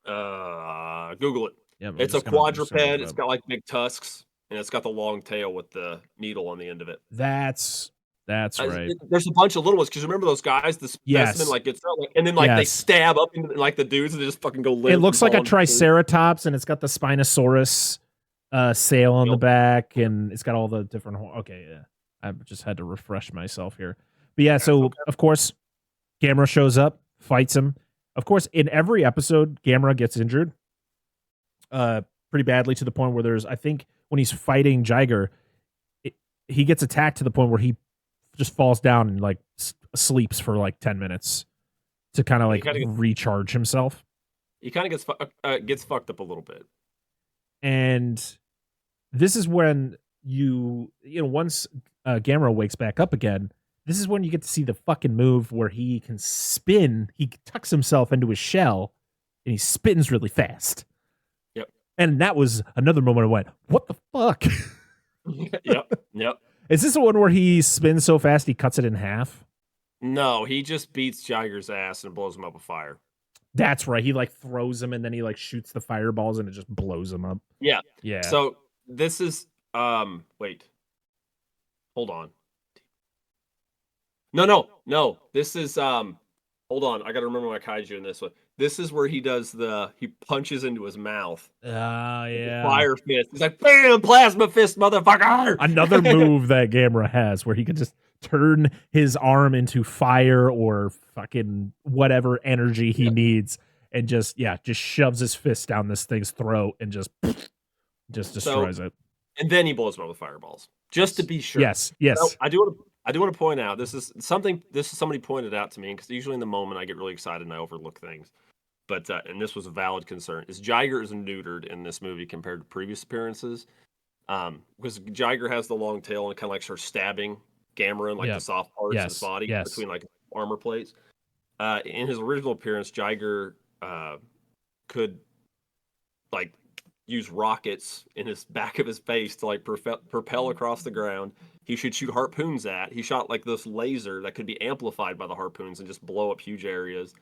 Google it. Yeah, it's a quadruped. It's got like big tusks, and it's got the long tail with the needle on the end of it. That's right. There's a bunch of little ones because remember those guys, the specimen like gets out, and then like they stab up into like the dudes and they just fucking go. It looks like a Triceratops, and it's got the Spinosaurus sail on the back, and it's got all the different. Okay, yeah, I just had to refresh myself here, but yeah. So of course, Gamera shows up, fights him. Of course, in every episode, Gamera gets injured, pretty badly to the point where I think when he's fighting Jiger, he gets attacked to the point where he just falls down and like sleeps for like 10 minutes to kind of like recharge himself. He kind of gets fucked up a little bit. And this is when once Gamera wakes back up again, this is when you get to see the fucking move where he can spin. He tucks himself into his shell and he spins really fast. Yep. And that was another moment I went, what the fuck? Yep. Is this the one where he spins so fast he cuts it in half? No, he just beats Jiger's ass and blows him up with fire. That's right. He like throws him and then he like shoots the fireballs and it just blows him up. Yeah. Yeah. So this is wait. Hold on. No. This is hold on. I gotta remember my kaiju in this one. This is where he punches into his mouth. Yeah. Fire fist. He's like, bam, plasma fist, motherfucker. Another move that Gamera has where he can just turn his arm into fire or fucking whatever energy he needs and just shoves his fist down this thing's throat and just destroys it. And then he blows him up with fireballs. Just to be sure. Yes. So I do want to point out this is somebody pointed out to me because usually in the moment I get really excited and I overlook things. But and this was a valid concern. Jiger is neutered in this movie compared to previous appearances. Because Jiger has the long tail and kind of like starts stabbing Gamera in like the soft parts of his body between like armor plates. In his original appearance, Jiger could like use rockets in his back of his face to like propel across the ground. He should shoot harpoons at. He shot like this laser that could be amplified by the harpoons and just blow up huge areas.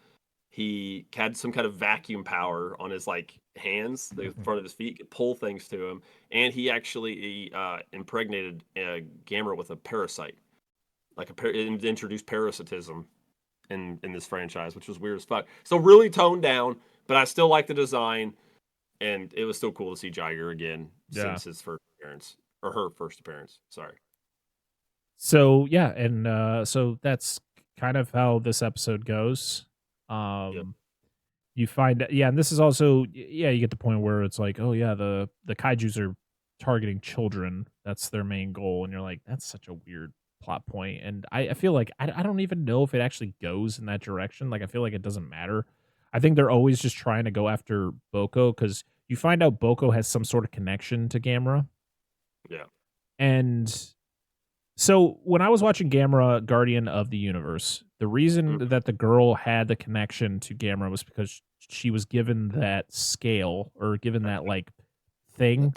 He had some kind of vacuum power on his like hands, the front of his feet, could pull things to him, and he actually impregnated Gamera with a parasite, like introduced parasitism in this franchise, which was weird as fuck. So really toned down, but I still like the design, and it was still cool to see Jiger again since his first appearance or her first appearance. Sorry. So yeah, and so that's kind of how this episode goes. You find and this is also you get the point where it's like, oh yeah, the kaijus are targeting children. That's their main goal, and you're like, that's such a weird plot point, and I feel like I don't even know if it actually goes in that direction. Like I feel like it doesn't matter. I think they're always just trying to go after Boko because you find out Boko has some sort of connection to Gamera. Yeah. And so when I was watching Gamera Guardian of the Universe, the reason that the girl had the connection to Gamera was because she was given that scale or given that like thing.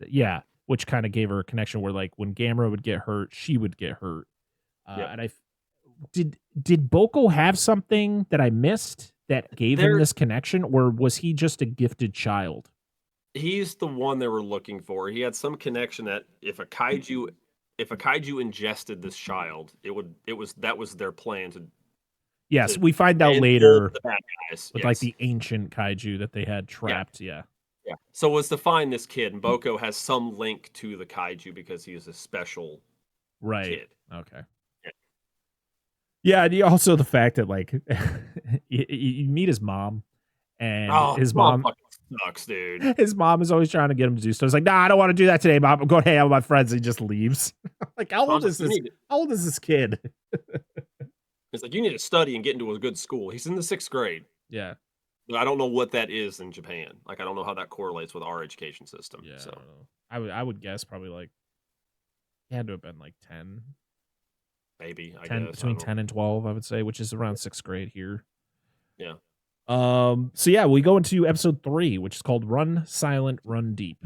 Yeah, which kind of gave her a connection where like when Gamera would get hurt, she would get hurt. And I did Boko have something that I missed that gave him this connection, or was he just a gifted child? He's the one they were looking for. He had some connection that if a kaiju ingested this child, that was their plan to. Yes, we find out later with like the ancient kaiju that they had trapped. Yeah. So it was to find this kid, and Boko has some link to the kaiju because he is a special kid. Okay. Yeah, and also the fact that like you meet his mom, and his mom fucking sucks, dude. His mom is always trying to get him to do stuff. It's like, nah, I don't want to do that today, Mom. I'm going to hang out with my friends. And he just leaves. Like, how old is this? How old is this kid? It's like, you need to study and get into a good school. He's in the 6th grade. Yeah. But I don't know what that is in Japan. Like, I don't know how that correlates with our education system. Yeah. So I would guess probably like he had to have been like 10. Maybe, I guess. Between 10 and 12, I would say, which is around 6th grade here. Yeah. So yeah, we go into episode 3, which is called Run Silent, Run Deep,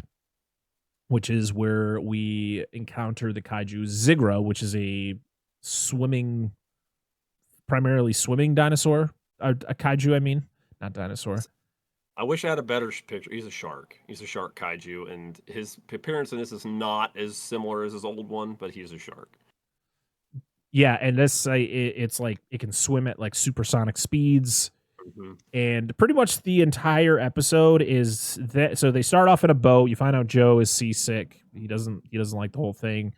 which is where we encounter the kaiju Zigra, which is a primarily swimming dinosaur. A kaiju, I mean, not dinosaur. I wish I had a better picture. He's a shark. He's a shark kaiju, and his appearance in this is not as similar as his old one, but he's a shark. Yeah, and this it's like it can swim at like supersonic speeds. Mm-hmm. And pretty much the entire episode is that. So they start off in a boat. You find out Joe is seasick. He doesn't like the whole thing,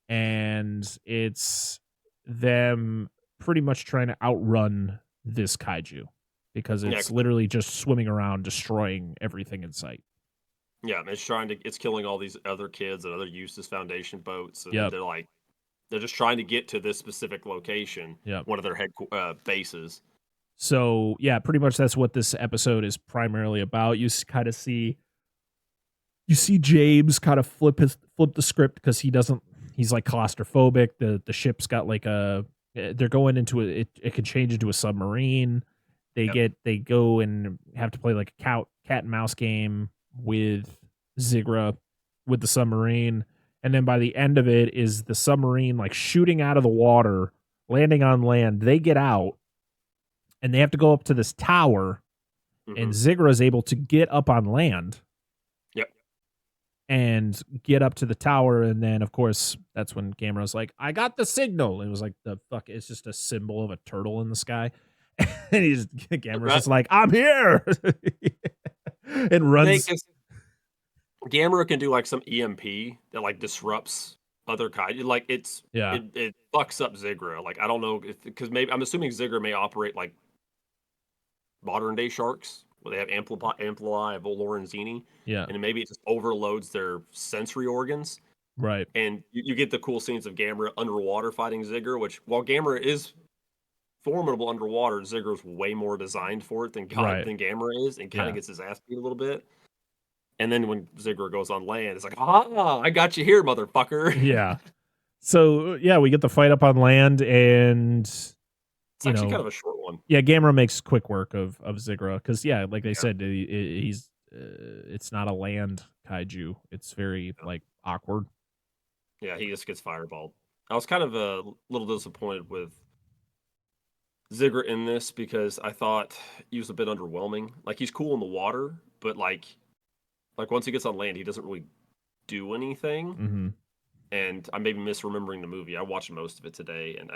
and it's them pretty much trying to outrun this kaiju because it's literally just swimming around, destroying everything in sight. Yeah, it's killing all these other kids and other Eustace Foundation boats, and they're just trying to get to this specific location. One of their bases. So yeah, pretty much that's what this episode is primarily about. You kind of see James kind of flip the script because he's like claustrophobic. The ship's got like they're going into it can change into a submarine. They go and have to play like a cat and mouse game with Zigra with the submarine. And then by the end of it is the submarine like shooting out of the water, landing on land. They get out. And they have to go up to this tower, and Zigra is able to get up on land. Yep. And get up to the tower, and then, of course, that's when Gamera's like, I got the signal. And it was like, it's just a symbol of a turtle in the sky. And Gamera's just like, I'm here! And runs. Gamera can do, like, some EMP that, like, disrupts other kaiju. Like, it fucks up Zigra. Like, I don't know, because maybe, I'm assuming Zigra may operate, like, modern day sharks where they have ampullae of Lorenzini. Yeah. And maybe it just overloads their sensory organs. Right. And you get the cool scenes of Gamera underwater fighting Zigra, which while Gamera is formidable underwater, Zigra's way more designed for it than Gamera is, and kind of gets his ass beat a little bit. And then when Zigra goes on land, it's like, I got you here, motherfucker. Yeah. So yeah, we get the fight up on land, and it's actually kind of a short one. Yeah, Gamera makes quick work of Zigra because like they said, he's it's not a land kaiju. It's very like awkward. Yeah, he just gets fireballed. I was kind of a little disappointed with Zigra in this because I thought he was a bit underwhelming. Like, he's cool in the water, but like once he gets on land, he doesn't really do anything. Mm-hmm. And I may be misremembering the movie. I watched most of it today, and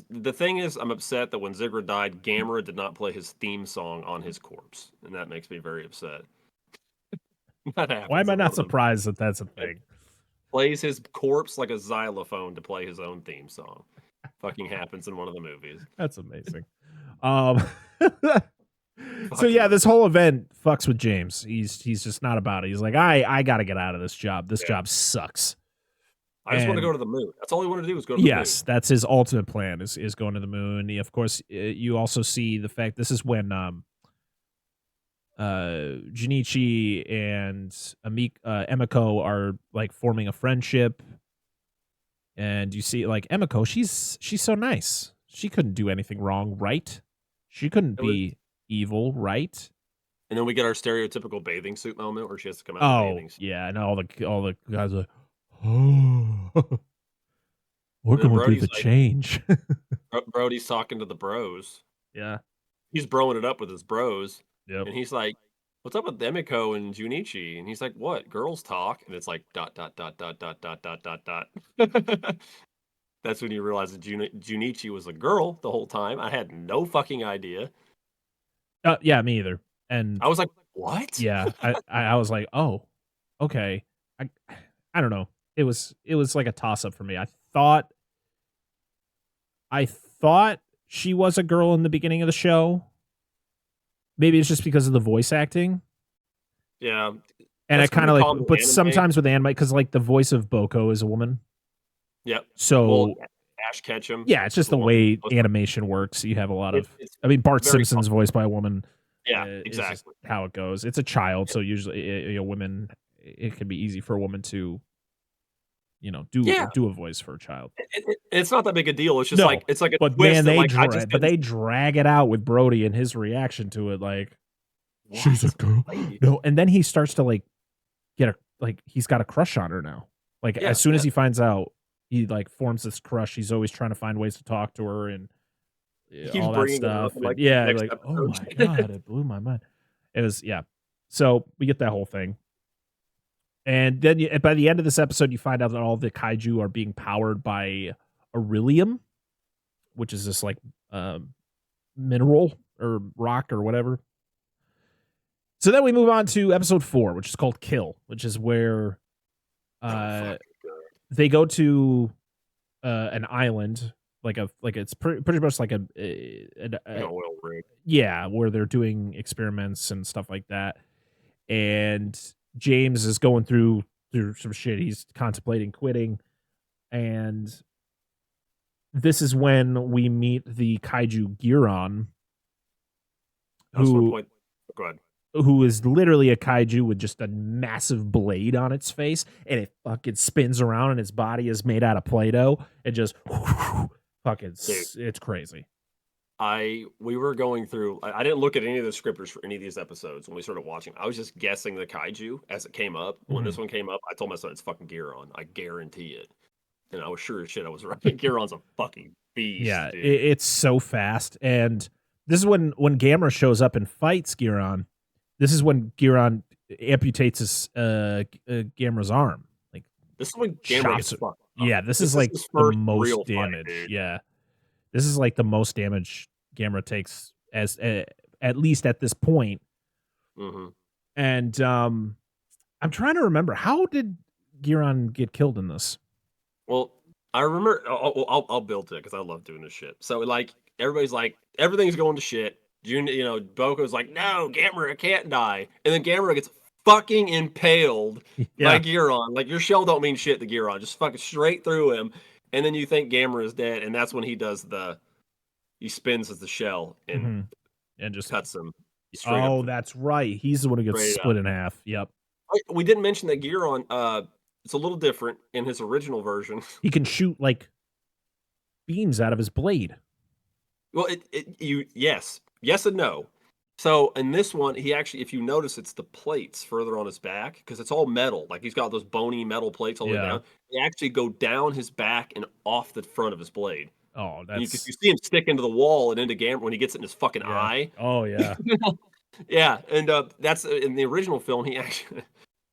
the thing is, I'm upset that when Zigra died, Gamera did not play his theme song on his corpse, and that makes me very upset. Why am I not surprised that that's a thing? Plays his corpse like a xylophone to play his own theme song. Fucking happens in one of the movies. That's amazing. So yeah, this whole event fucks with James. He's just not about it. He's like, I gotta get out of this job. This job sucks. I just want to go to the moon. That's all he wanted to do was go to the moon. Yes, that's his ultimate plan is going to the moon. Of course, you also see the fact this is when Junichi and Emiko are like forming a friendship, and you see like Emiko, she's so nice. She couldn't do anything wrong, right? She couldn't be evil, right? And then we get our stereotypical bathing suit moment where she has to come out of the bathing suit. Yeah, and all the guys are like, oh, we're going through the change. Brody's talking to the bros. Yeah. He's broing it up with his bros. Yep. And he's like, what's up with Emiko and Junichi? And he's like, what? Girls talk? And it's like, ... That's when you realize that Junichi was a girl the whole time. I had no fucking idea. Yeah, me either. And I was like, what? Yeah, I was like, oh, okay. I don't know. It was like a toss up for me. I thought she was a girl in the beginning of the show. Maybe it's just because of the voice acting. Yeah. And I kind of like, but sometimes with anime, because like the voice of Boko is a woman. Yep. So Ash Ketchum. Yeah, it's just the way animation works. You have a lot of. I mean, Bart Simpson's voiced by a woman. Yeah, exactly. How it goes. It's a child, so usually, women. It can be easy for a woman to, do a voice for a child. It's not that big a deal. It's just it's like a but twist. Man, they drag it out with Brody and his reaction to it. Like, what? She's a girl. No, and then he starts to like he's got a crush on her now. Like as soon as he finds out, he like forms this crush. He's always trying to find ways to talk to her and all that stuff. Oh my god, it blew my mind. It was So we get that whole thing. And then by the end of this episode, you find out that all the kaiju are being powered by beryllium, which is this like mineral or rock or whatever. So then we move on to episode 4, which is called Kill, which is where they go to an island, like it's pretty much like an oil rig. Yeah, where they're doing experiments and stuff like that. And James is going through some shit. He's contemplating quitting. And this is when we meet the kaiju Giron, Go ahead. Who is literally a kaiju with just a massive blade on its face, and it fucking spins around, and its body is made out of Play-Doh. It just fucking, it's crazy. We were going through. I didn't look at any of the scripters for any of these episodes when we started watching. I was just guessing the kaiju as it came up. When this one came up, I told myself it's fucking Giron. I guarantee it. And I was sure as shit I was right. Giron's a fucking beast. Yeah, dude. It's so fast, and this is when Gamera shows up and fights Giron. This is when Giron amputates his Gamera's arm. Like this is when Gamera gets fucked. Yeah, this is like the most damage. Fight, yeah, this is like the most damage Gamera takes as at least at this point. Mm-hmm. And I'm trying to remember, how did Giron get killed in this? Well, I remember. I'll build it because I love doing this shit. So like everybody's like everything's going to shit. Boko's like, no, Gamera can't die. And then Gamera gets fucking impaled by Giron. Like, your shell don't mean shit to Giron. Just fucking straight through him. And then you think Gamera is dead. And that's when he does he spins as the shell and just cuts him. Oh, that's right. He's the one who gets split in half. Yep. We didn't mention that Giron, it's a little different in his original version. He can shoot, like, beams out of his blade. Well, yes and no. So in this one, he actually, if you notice, it's the plates further on his back because it's all metal. Like he's got those bony metal plates all the way down. They actually go down his back and off the front of his blade. Oh, that's you see him stick into the wall and into Gamera when he gets it in his fucking eye. Oh yeah, yeah. And that's in the original film.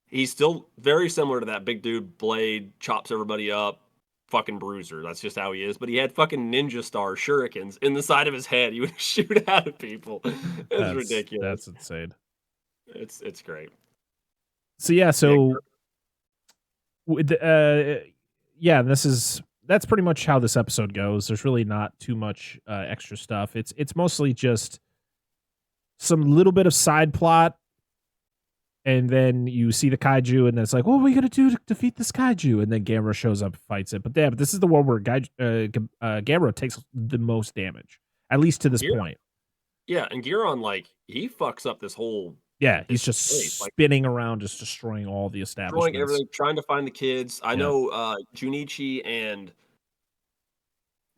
He's still very similar to that big dude. Blade chops everybody up. Fucking bruiser. That's just how he is. But he had fucking ninja star shurikens in the side of his head. He would shoot out at people. It's ridiculous. That's insane. It's great. So that's pretty much how this episode goes. There's really not too much extra stuff. It's mostly just some little bit of side plot And then you see the kaiju, and then it's like, what are we gonna do to defeat this kaiju? And then Gamera shows up, fights it. But this is the one where Gamera takes the most damage, at least to this point. Yeah, and Giron, like, he fucks up this whole. Yeah, he's just spinning around, just destroying all the establishments. Destroying everything, trying to find the kids. I know Junichi and.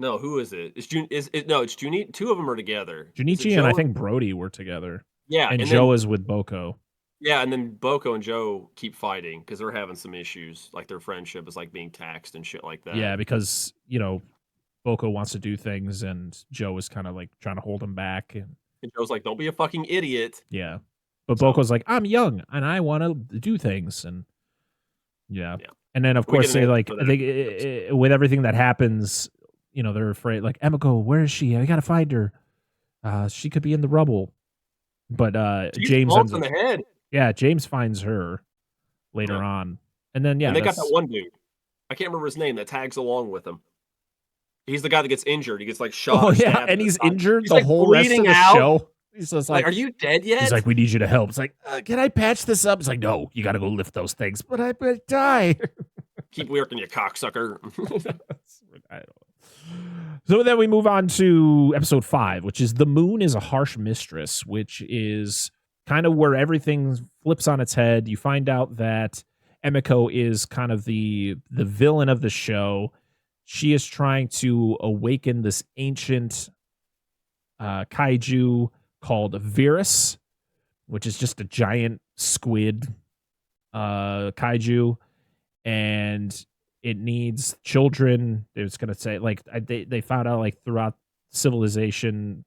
No, who is it? It's Junichi. Two of them are together. Junichi and I think Brody were together. Yeah, and Joe is with Boko. Yeah, and then Boko and Joe keep fighting because they're having some issues. Like their friendship is like being taxed and shit like that. Yeah, because Boko wants to do things, and Joe is kind of like trying to hold him back. And Joe's like, "Don't be a fucking idiot." Yeah, but Boko's like, "I'm young and I want to do things," and yeah. And then of course they with everything that happens. They're afraid, like, Emiko, where is she? I gotta find her. She could be in the rubble. But James ends up, the head. Yeah, James finds her later on. And then and they got that one dude. I can't remember his name that tags along with him. He's the guy that gets injured. He gets like shot. Oh yeah, and he's injured the whole rest of the show. He's just like, "Are you dead yet?" He's like, "We need you to help." It's like, "Can I patch this up?" It's like, "No, you gotta go lift those things." But I die. Keep working, you cocksucker. I don't know. So then we move on to episode 5, which is The Moon is a Harsh Mistress, which is kind of where everything flips on its head. You find out that Emiko is kind of the villain of the show. She is trying to awaken this ancient kaiju called Virus, which is just a giant squid kaiju. And it needs children. It was going to say, like, they found out, like, throughout civilization,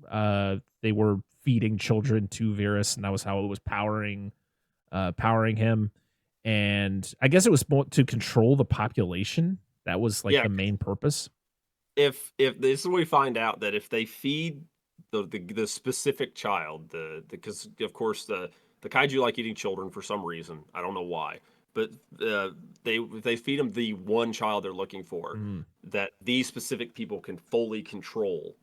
they were feeding children to Virus, and that was how it was powering him. And I guess it was to control the population. That was, like, the main purpose. If this is where we find out that if they feed the specific child, because of course the kaiju like eating children for some reason. I don't know why. But they feed them the one child they're looking for, that these specific people can fully control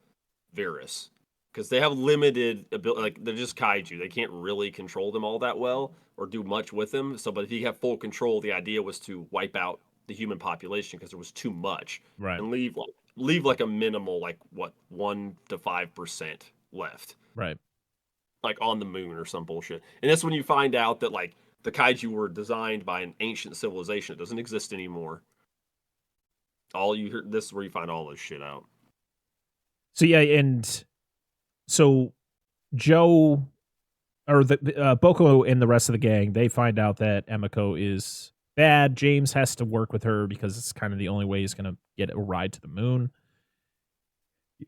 Virus, because they have limited ability. Like, they're just kaiju; they can't really control them all that well or do much with them. So, but if you have full control, the idea was to wipe out the human population because there was too much, right? And leave like a minimal, like, what, 1 to 5% left, right? Like on the moon or some bullshit. And that's when you find out that, like, the kaiju were designed by an ancient civilization. It doesn't exist anymore. This is where you find all this shit out. So yeah, and so Joe, or the Boko and the rest of the gang, they find out that Emiko is bad. James has to work with her because it's kind of the only way he's going to get a ride to the moon.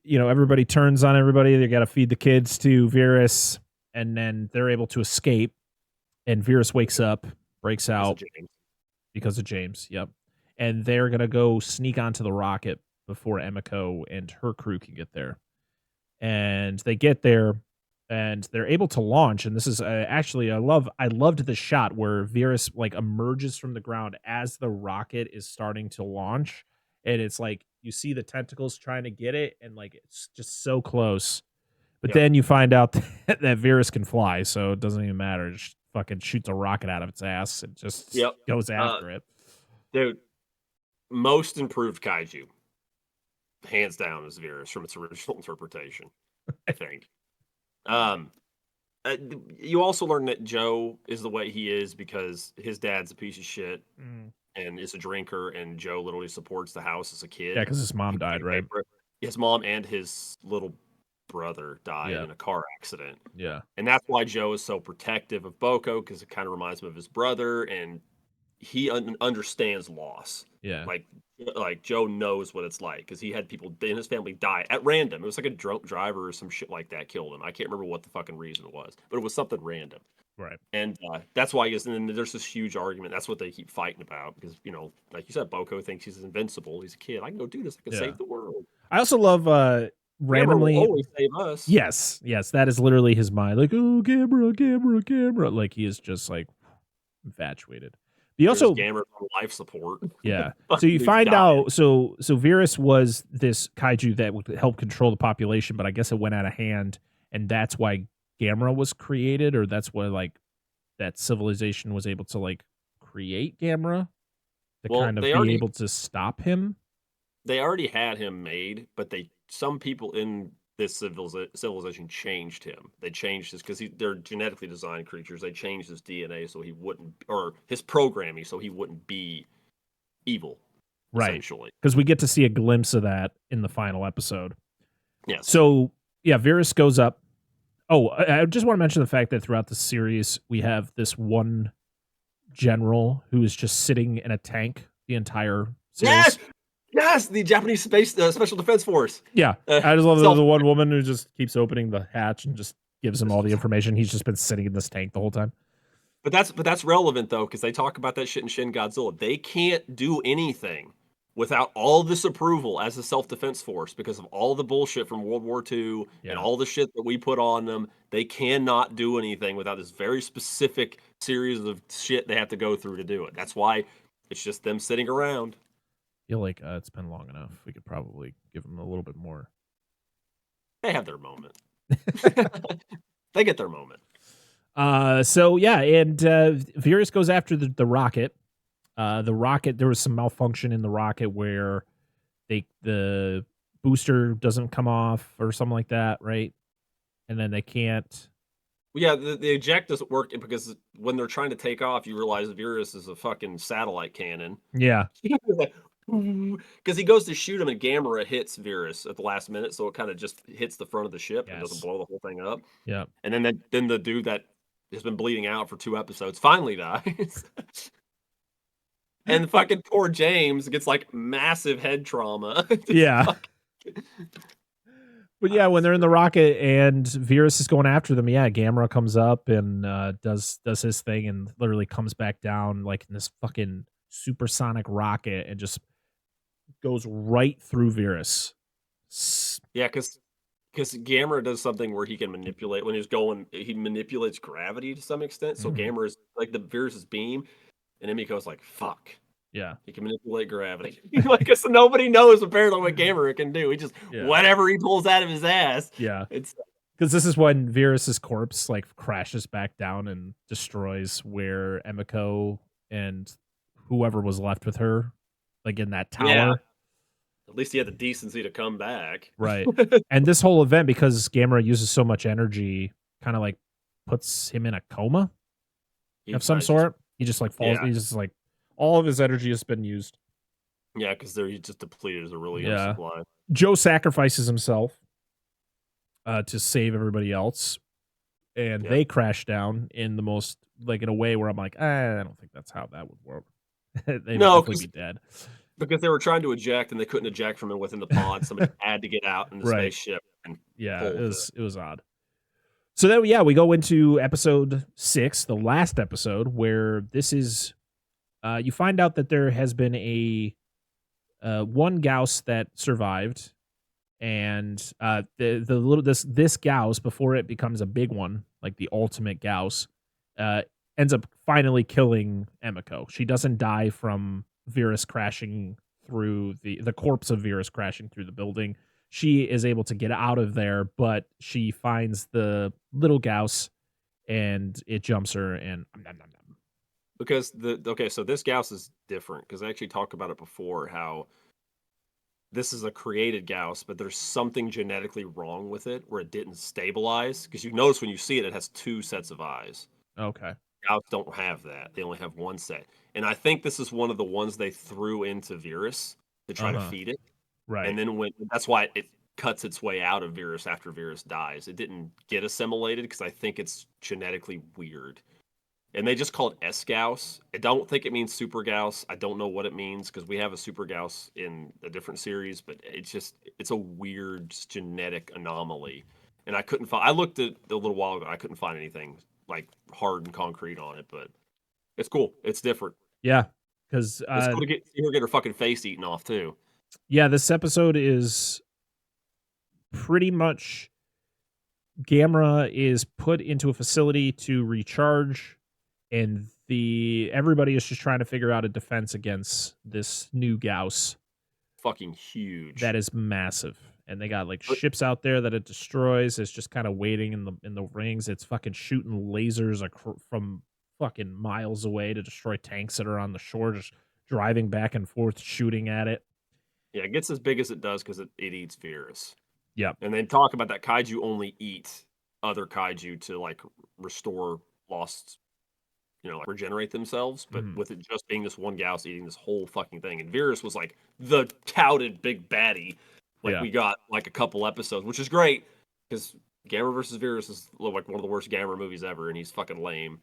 Everybody turns on everybody. They got to feed the kids to Virus, and then they're able to escape. And Virus wakes up, breaks out because of James. Yep. And they're going to go sneak onto the rocket before Emiko and her crew can get there. And they get there, and they're able to launch. And this is actually, I loved the shot where Virus, like, emerges from the ground as the rocket is starting to launch. And it's like, you see the tentacles trying to get it, and, like, it's just so close. But then you find out that Virus can fly, so it doesn't even matter. Just fucking shoots a rocket out of its ass and just goes after it. Dude, most improved kaiju, hands down, is Virus from its original interpretation, I think. You also learn that Joe is the way he is because his dad's a piece of shit and is a drinker, and Joe literally supports the house as a kid. Yeah, because his mom died, right? His mom and his little brother died in a car accident. Yeah. And that's why Joe is so protective of Boko, because it kind of reminds him of his brother, and he understands loss. Yeah. Like Joe knows what it's like, because he had people in his family die at random. It was like a drunk driver or some shit like that killed him. I can't remember what the fucking reason was, but it was something random. Right. And that's why and then there's this huge argument. That's what they keep fighting about, because, like you said, Boko thinks he's invincible. He's a kid. I can go do this. I can save the world. I also love randomly will always save us. Yes, that is literally his mind. Like, oh, Gamera. Like, he is just, like, infatuated. He also Gamera on life support. Yeah. So you find out. So Virus was this kaiju that would help control the population, but I guess it went out of hand, and that's why Gamera was created, or that's why, like, that civilization was able to like create Gamera to Well, kind of be able to stop him. They already had him made, but some people in this civilization changed him. They changed his because they're genetically designed creatures. They changed his DNA so he wouldn't, or his programming so he wouldn't be evil. Right. Essentially, because we get to see a glimpse of that in the final episode. Yes. So yeah, Virus goes up. Oh, I just want to mention the fact that throughout the series we have this one general who is just sitting in a tank the entire series. Yes, the Japanese space Special Defense Force. Yeah, I just love the one woman who just keeps opening the hatch and just gives him all the information. He's just been sitting in this tank the whole time. But that's relevant though, because they talk about that shit in Shin Godzilla. They can't do anything without all this approval as a self-defense force because of all the bullshit from World War II and all the shit that we put on them. They cannot do anything without this very specific series of shit they have to go through to do it. That's why it's just them sitting around. I feel like it's been long enough. We could probably give them a little bit more. They have their moment. They get their moment. So yeah, and Virus goes after the rocket. The rocket, there was some malfunction in the rocket where the booster doesn't come off or something like that, right? And then they can't. Yeah, the eject doesn't work because when they're trying to take off, you realize Virus is a fucking satellite cannon. Yeah. Because he goes to shoot him and Gamera hits Virus at the last minute, so it kind of just hits the front of the ship and doesn't blow the whole thing up. Yeah. And then the dude that has been bleeding out for 2 episodes finally dies. And fucking poor James gets like massive head trauma. Yeah. But yeah, when they're in the rocket and Virus is going after them, yeah, Gamera comes up and does his thing and literally comes back down like in this fucking supersonic rocket and just goes right through Virus. Yeah, because Gamera does something where he can manipulate when he manipulates gravity to some extent. So Gamera is like the Virus's beam, and Emiko's like, fuck. Yeah. He can manipulate gravity. Like, so nobody knows apparently what Gamera can do. He just whatever he pulls out of his ass. Yeah. It's because this is when Virus's corpse like crashes back down and destroys where Emiko and whoever was left with her, like in that tower. Yeah. At least he had the decency to come back. Right. And this whole event, because Gamera uses so much energy, kind of like puts him in a coma of some sort. He just like falls. He's just like all of his energy has been used. Yeah, because he's just depleted as a really young supply. Joe sacrifices himself to save everybody else. And they crash down in the most, like in a way where I'm like, I don't think that's how that would work. They'd definitely be dead. Because they were trying to eject and they couldn't eject from within the pod. Somebody had to get out in the spaceship. And it was odd. So then, we go into episode 6, the last episode, where this is, you find out that there has been a one Gauss that survived, and this Gauss, before it becomes a big one, like the ultimate Gauss, ends up finally killing Emiko. She doesn't die from Virus crashing through the corpse of Virus crashing through the building. She is able to get out of there, but she finds the little Gauss and it jumps her and because so this Gauss is different because I actually talked about it before how this is a created Gauss, but there's something genetically wrong with it where it didn't stabilize, because you notice when you see it, it has 2 sets of eyes. Okay. Gauss don't have that. They only have 1 set. And I think this is one of the ones they threw into Virus to try to feed it. Right. And then that's why it cuts its way out of Virus after Virus dies. It didn't get assimilated because I think it's genetically weird. And they just call it S-Gauss. I don't think it means Super Gauss. I don't know what it means because we have a Super Gauss in a different series, but it's a weird genetic anomaly. And I couldn't find, I looked at it a little while ago, I couldn't find anything like hard and concrete on it, but it's cool. It's different. Yeah. Because it's cool to get her fucking face eaten off too. Yeah, this episode is pretty much Gamera is put into a facility to recharge, and everybody is just trying to figure out a defense against this new Gauss. Fucking huge. That is massive. And they got like ships out there that it destroys. It's just kind of waiting in the rings. It's fucking shooting lasers from fucking miles away to destroy tanks that are on the shore, just driving back and forth, shooting at it. Yeah, it gets as big as it does because it eats Virus. Yep. And then talk about that kaiju only eat other kaiju to like restore lost, like regenerate themselves. But with it just being this one Gauss eating this whole fucking thing, and Virus was like the touted big baddie. Like we got like a couple episodes, which is great because Gamera versus Virus is like one of the worst Gamera movies ever, and he's fucking lame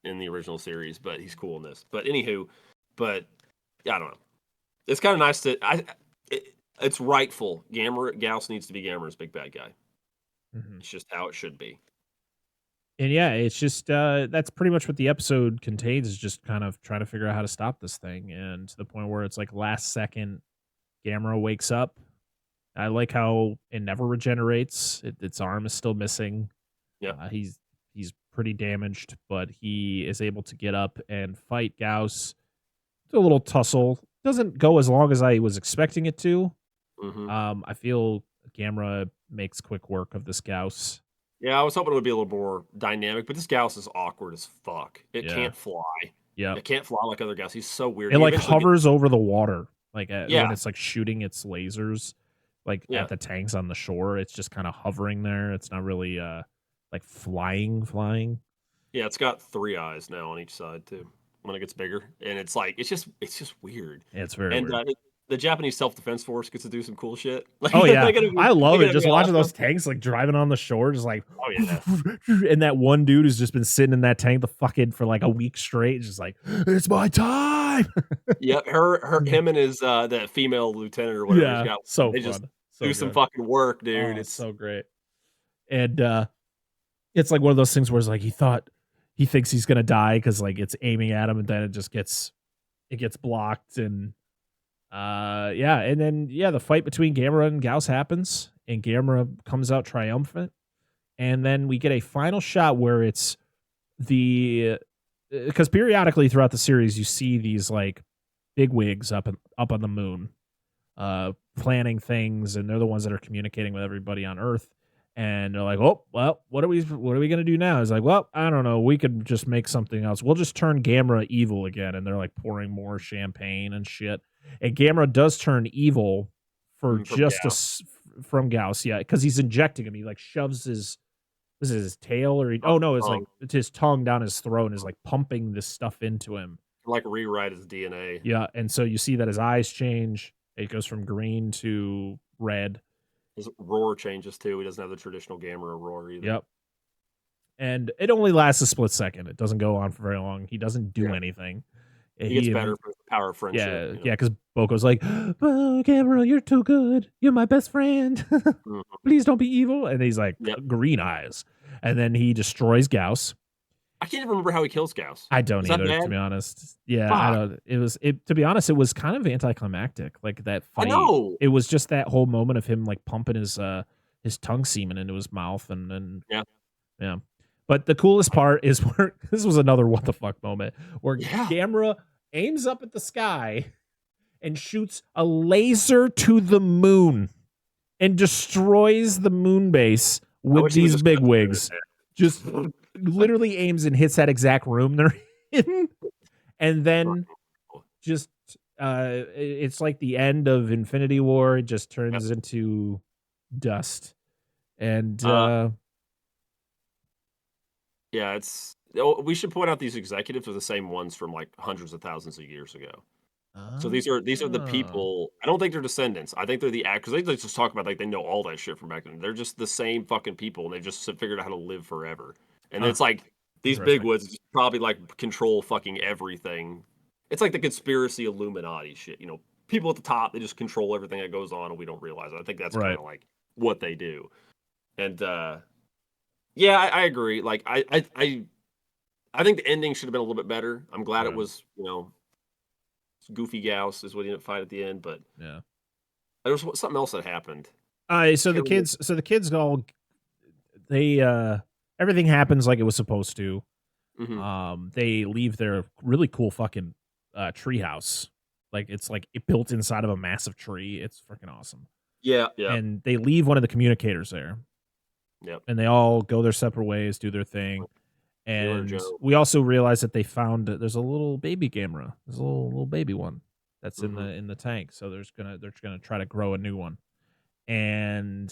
in the original series, but he's cool in this. But anywho, I don't know. It's kind of nice to it's rightful. Gauss needs to be Gamera's big bad guy. It's just how it should be. And yeah, it's just that's pretty much what the episode contains, is just kind of trying to figure out how to stop this thing, and to the point where it's like last second Gamera wakes up. I like how it never regenerates. Its arm is still missing. Yeah, he's pretty damaged, but he is able to get up and fight Gauss. It's a little tussle. Doesn't go as long as I was expecting it to. I feel Gamera makes quick work of this Gauss. Yeah, I was hoping it would be a little more dynamic, but this Gauss is awkward as fuck. It can't fly. Yeah, it can't fly like other Gauss. He's so weird. It like hovers over the water, like when it's like shooting its lasers, like at the tanks on the shore. It's just kind of hovering there. It's not really like flying. Yeah, it's got 3 eyes now on each side too. When it gets bigger, and it's like it's just weird. Yeah, it's very weird. The Japanese self-defense force gets to do some cool shit. Like, oh yeah, I love it. Just watching those tanks like driving on the shore, just like, oh yeah. And that one dude who's just been sitting in that tank for like a week straight, just like, it's my time. Yep, him and his the female lieutenant or whatever. Yeah, so they fun. Just do some fucking work, dude. It's so great. And it's like one of those things where it's like he thinks he's gonna die because like it's aiming at him, and then it gets blocked, and and then the fight between Gamera and Gauss happens, and Gamera comes out triumphant, and then we get a final shot where it's because periodically throughout the series you see these like big wigs up on the moon, planning things, and they're the ones that are communicating with everybody on Earth. And they're like, oh, well, what are we going to do now? It's like, well, I don't know. We could just make something else. We'll just turn Gamera evil again. And they're like pouring more champagne and shit. And Gamera does turn evil from Gauss. Yeah. Cause he's injecting him. He like shoves his tail or it's his tongue down his throat and is like pumping this stuff into him. Like rewrite his DNA. Yeah. And so you see that his eyes change. It goes from green to red. His roar changes too. He doesn't have the traditional Gamera roar either. Yep. And it only lasts a split second. It doesn't go on for very long. He doesn't do anything. He gets better for the power of friendship. Yeah, because Boko's like, oh, Gamera, you're too good. You're my best friend. Please don't be evil. And he's like, green eyes. And then he destroys Gauss. I can't even remember how he kills Gauss. I don't either, to be honest. Yeah, I don't. To be honest, it was kind of anticlimactic. Like that fight. I know. It was just that whole moment of him like pumping his tongue semen into his mouth, and yeah. But the coolest part is where this was another what the fuck moment where Gamera aims up at the sky and shoots a laser to the moon and destroys the moon base with these big wigs. Just literally aims and hits that exact room they're in, and then just it's like the end of Infinity War. It just turns into dust, and we should point out these executives are the same ones from like hundreds of thousands of years ago. So these are the people. I don't think they're descendants. I think they're the actors. They just talk about like they know all that shit from back then. They're just the same fucking people, and they've just figured out how to live forever. And it's like these bigwigs probably like control fucking everything. It's like the conspiracy Illuminati shit. People at the top, they just control everything that goes on, and we don't realize it. I think that's kind of like what they do. And I agree. Like I think the ending should have been a little bit better. I'm glad it was, Goofy Gauss is what he didn't fight at the end, but there was something else that happened. So the kids all everything happens like it was supposed to. They leave their really cool fucking treehouse. Like it's like it built inside of a massive tree. It's freaking awesome. Yeah. And they leave one of the communicators there. Yep. And they all go their separate ways, do their thing. And we also realized that they found there's a little baby Gamera. There's a little baby one that's in the tank. So they're gonna try to grow a new one. And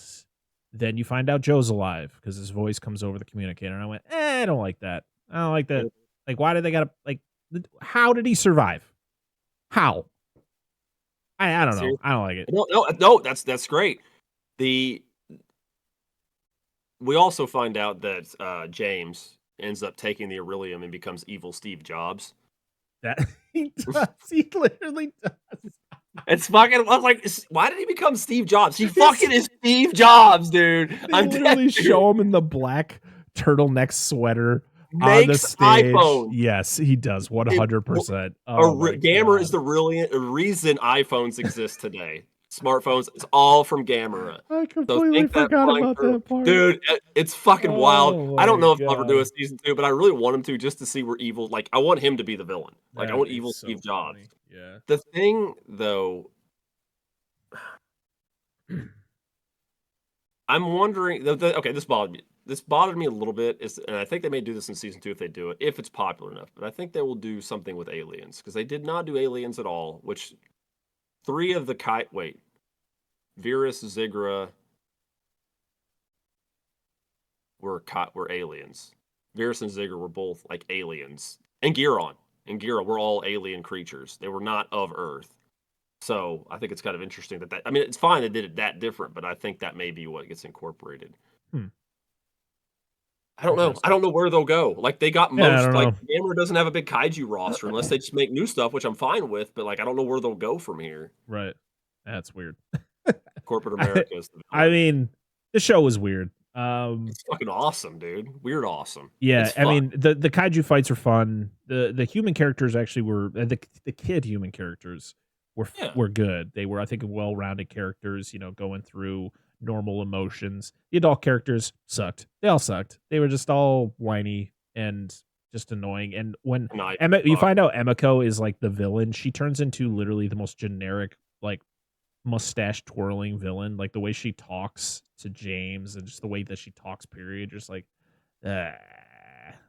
then you find out Joe's alive because his voice comes over the communicator. And I went, I don't like that. I don't like that. Like, why did they gotta like? How did he survive? How? I don't know. I don't like it. No, that's great. We also find out that James ends up taking the Irelium and becomes evil Steve Jobs. That he does. He literally does. It's fucking. I was like, why did he become Steve Jobs? He fucking is Steve Jobs, dude. They literally show him in the black turtleneck sweater on the stage. iPhone. Yes, he does. 100%. Gamera is the reason iPhones exist today. Smartphones, it's all from Gamera. I completely forgot about that part. Dude, it's fucking wild. I don't know if I'll ever do a season 2, but I really want him to, just to see where evil, like, I want him to be the villain. Like, I want evil Steve Jobs. Yeah. The thing, though, I'm wondering, okay, this bothered me. This bothered me a little bit, and I think they may do this in season 2 if they do it, if it's popular enough. But I think they will do something with aliens, because they did not do aliens at all, which 3 of the Virus, Zigra were aliens. Virus and Zigra were both like aliens. And Giron and Gira were all alien creatures. They were not of Earth. So I think it's kind of interesting that I mean, it's fine they did it that different, but I think that may be what gets incorporated. I don't know. I don't know where they'll go. Like, they got Gamera doesn't have a big kaiju roster unless they just make new stuff, which I'm fine with, but like, I don't know where they'll go from here. Right. That's weird. Corporate America is the I mean, the show was weird. It's fucking awesome, dude. Weird awesome. Yeah, I mean, the kaiju fights are fun. The human characters actually were the kid human characters were good. They were, I think, well-rounded characters, you know, going through normal emotions. The adult characters sucked. They all sucked. They were just all whiny and just annoying. And when you find out Emiko is like the villain, she turns into literally the most generic, like, mustache twirling villain. Like, the way she talks to James and just the way that she talks, period, just like yeah.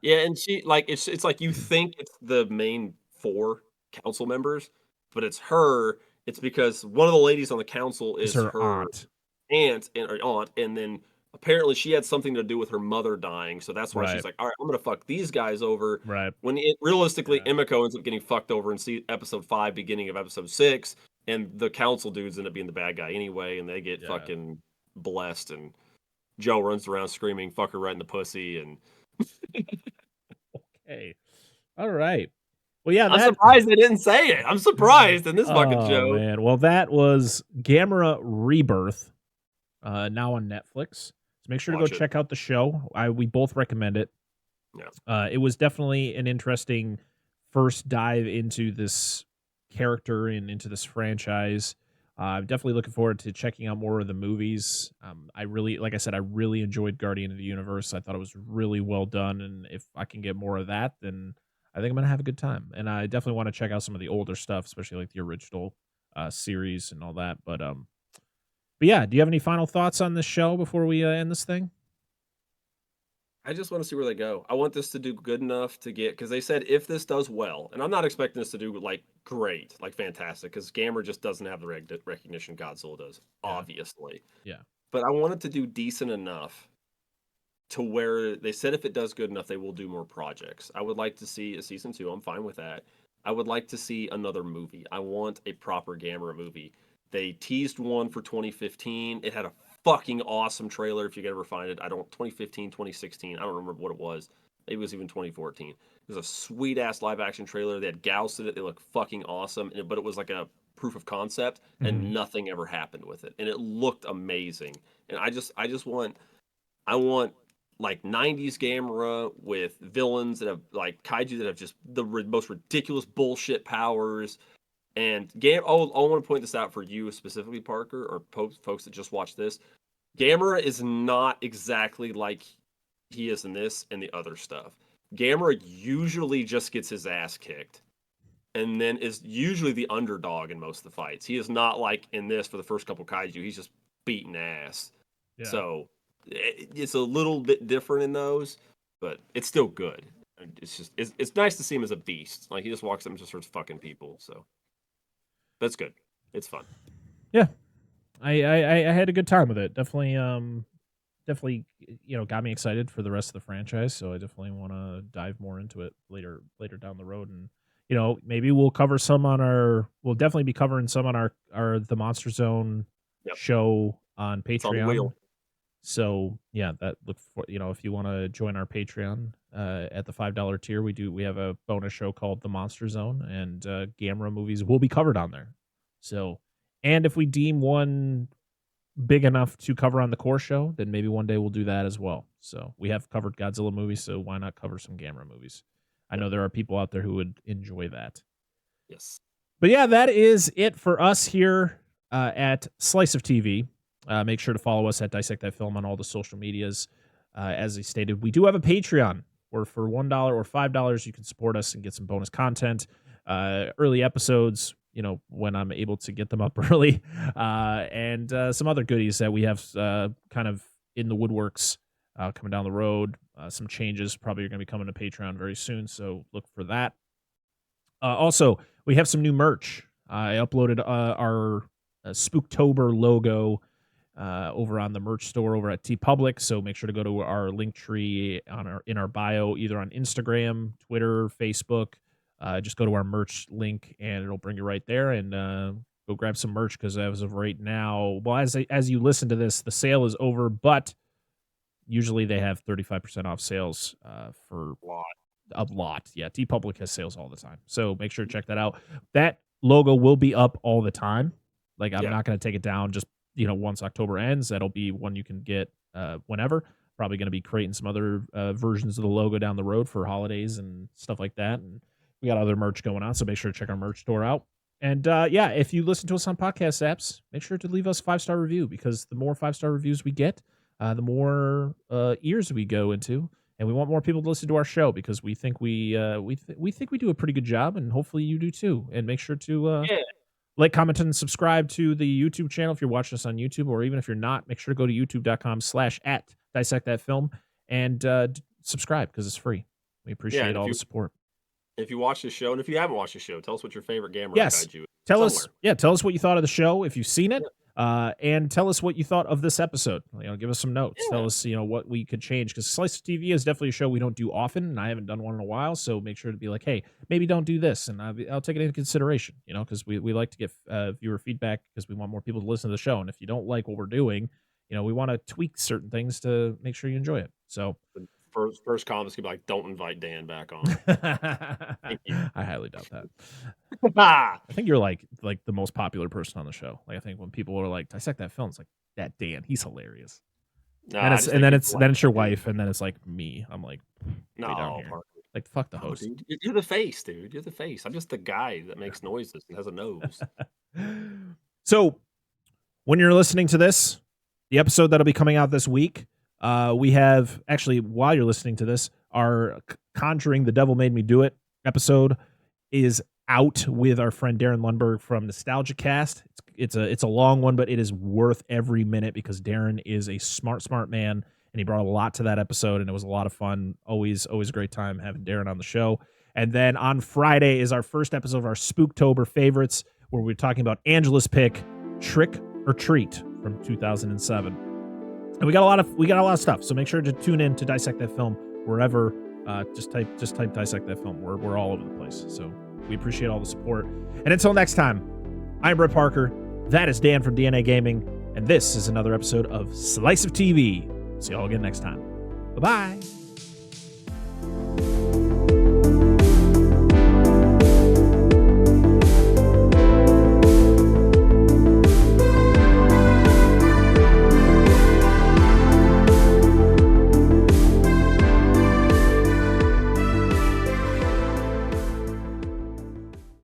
And she, like, it's like you think it's the main 4 council members, but it's her. It's because one of the ladies on the council is her aunt, and then apparently she had something to do with her mother dying, so that's why she's like, all right, I'm gonna fuck these guys over. Right. When realistically, Emiko ends up getting fucked over in episode 5, beginning of episode 6, and the council dudes end up being the bad guy anyway, and they get fucking blessed, and Joe runs around screaming, fuck her right in the pussy, and okay. All right. Well, yeah, I'm surprised they didn't say it. I'm surprised in this fucking show. Man. Well, that was Gamera Rebirth, now on Netflix. So make sure to go check out the show. We both recommend it. Yeah. It was definitely an interesting first dive into this character and into this franchise. I'm definitely looking forward to checking out more of the movies. Like I said, I really enjoyed Guardian of the Universe. I thought it was really well done, and if I can get more of that, then I think I'm gonna have a good time. And I definitely want to check out some of the older stuff, especially like the original series and all that. But yeah, do you have any final thoughts on this show before we end this thing? I just want to see where they go. I want this to do good enough to get, because they said if this does well, and I'm not expecting this to do like great, like fantastic, because Gamera just doesn't have the recognition Godzilla does, obviously. Yeah. But I want it to do decent enough to where they said if it does good enough, they will do more projects. I would like to see a season 2. I'm fine with that. I would like to see another movie. I want a proper Gamera movie. They teased one for 2015. It had a fucking awesome trailer if you could ever find it. 2015, 2016. I don't remember what it was. Maybe it was even 2014. It was a sweet ass live action trailer. They had Gauss in it. They looked fucking awesome. But it was like a proof of concept, and nothing ever happened with it. And it looked amazing. And I want like 90s Gamera with villains that have like kaiju that have just the most ridiculous bullshit powers. And I want to point this out for you specifically, Parker, or folks that just watched this. Gamera is not exactly like he is in this and the other stuff. Gamera usually just gets his ass kicked, and then is usually the underdog in most of the fights. He is not like in this for the first couple kaiju. He's just beating ass. Yeah. So it's a little bit different in those, but it's still good. it's nice to see him as a beast. Like he just walks up and just starts fucking people. So that's good. It's fun. Yeah, I had a good time with it. Definitely, got me excited for the rest of the franchise. So I definitely want to dive more into it later down the road. And maybe we'll cover some on we'll definitely be covering some on our the Monster Zone show on Patreon. So yeah, that look for if you want to join our Patreon at the $5 tier, we have a bonus show called The Monster Zone, and Gamera movies will be covered on there. So, and if we deem one big enough to cover on the core show, then maybe one day we'll do that as well. So we have covered Godzilla movies, so why not cover some Gamera movies? I know there are people out there who would enjoy that. Yes. But yeah, that is it for us here at Slice of TV. Make sure to follow us at Dissect That Film on all the social medias. As I stated, we do have a Patreon where for $1 or $5 you can support us and get some bonus content, early episodes, when I'm able to get them up early, and some other goodies that we have kind of in the woodworks coming down the road. Some changes probably are going to be coming to Patreon very soon, so look for that. Also, we have some new merch. I uploaded our Spooktober logo over on the merch store over at TeePublic. So make sure to go to our Linktree in our bio, either on Instagram, Twitter, Facebook. Just go to our merch link and it'll bring you right there, and go grab some merch, because as of right now, well, as you listen to this, the sale is over, but usually they have 35% off sales for a lot. Yeah, TeePublic has sales all the time. So make sure to check that out. That logo will be up all the time. Like I'm not going to take it down just once October ends. That'll be one you can get whenever. Probably going to be creating some other versions of the logo down the road for holidays and stuff like that. And we got other merch going on, so make sure to check our merch store out. And if you listen to us on podcast apps, make sure to leave us a 5-star review, because the more 5-star reviews we get, the more ears we go into, and we want more people to listen to our show, because we think we think we do a pretty good job, and hopefully you do too. And make sure to like, comment, and subscribe to the YouTube channel if you're watching us on YouTube, or even if you're not, make sure to go to youtube.com/@DissectThatFilm and subscribe, because it's free. We appreciate all the support. If you watch the show, and if you haven't watched the show, tell us what your favorite Gamera Kaiju is. Tell us what you thought of the show if you've seen it, and tell us what you thought of this episode. Give us some notes. Tell us, what we could change, because Slice of TV is definitely a show we don't do often, and I haven't done one in a while. So make sure to be like, hey, maybe don't do this, and I'll take it into consideration. Because we like to get viewer feedback, because we want more people to listen to the show. And if you don't like what we're doing, we want to tweak certain things to make sure you enjoy it. So. First comments could be like, "Don't invite Dan back on." Thank you. I highly doubt that. I think you're like the most popular person on the show. Like, I think when people are like, "Dissect That Film," it's like, that Dan, he's hilarious. No, and then it's your wife, and then it's like me. I'm like, no, like, fuck the host. Dude, you're the face, dude. You're the face. I'm just the guy that makes noises and has a nose. So, when you're listening to this, the episode that'll be coming out this week. We have, actually, while you're listening to this, our Conjuring The Devil Made Me Do It episode is out with our friend Darren Lundberg from Nostalgia Cast. It's a long one, but it is worth every minute, because Darren is a smart man, and he brought a lot to that episode, and it was a lot of fun. Always a great time having Darren on the show. And then on Friday is our first episode of our Spooktober favorites, where we're talking about Angela's pick, Trick or Treat from 2007. And we got a lot of stuff, so make sure to tune in to Dissect That Film wherever. Just type Dissect That Film. We're all over the place, so we appreciate all the support. And until next time, I'm Brett Parker. That is Dan from DNA Gaming, and this is another episode of Slice of TV. See y'all again next time. Bye-bye.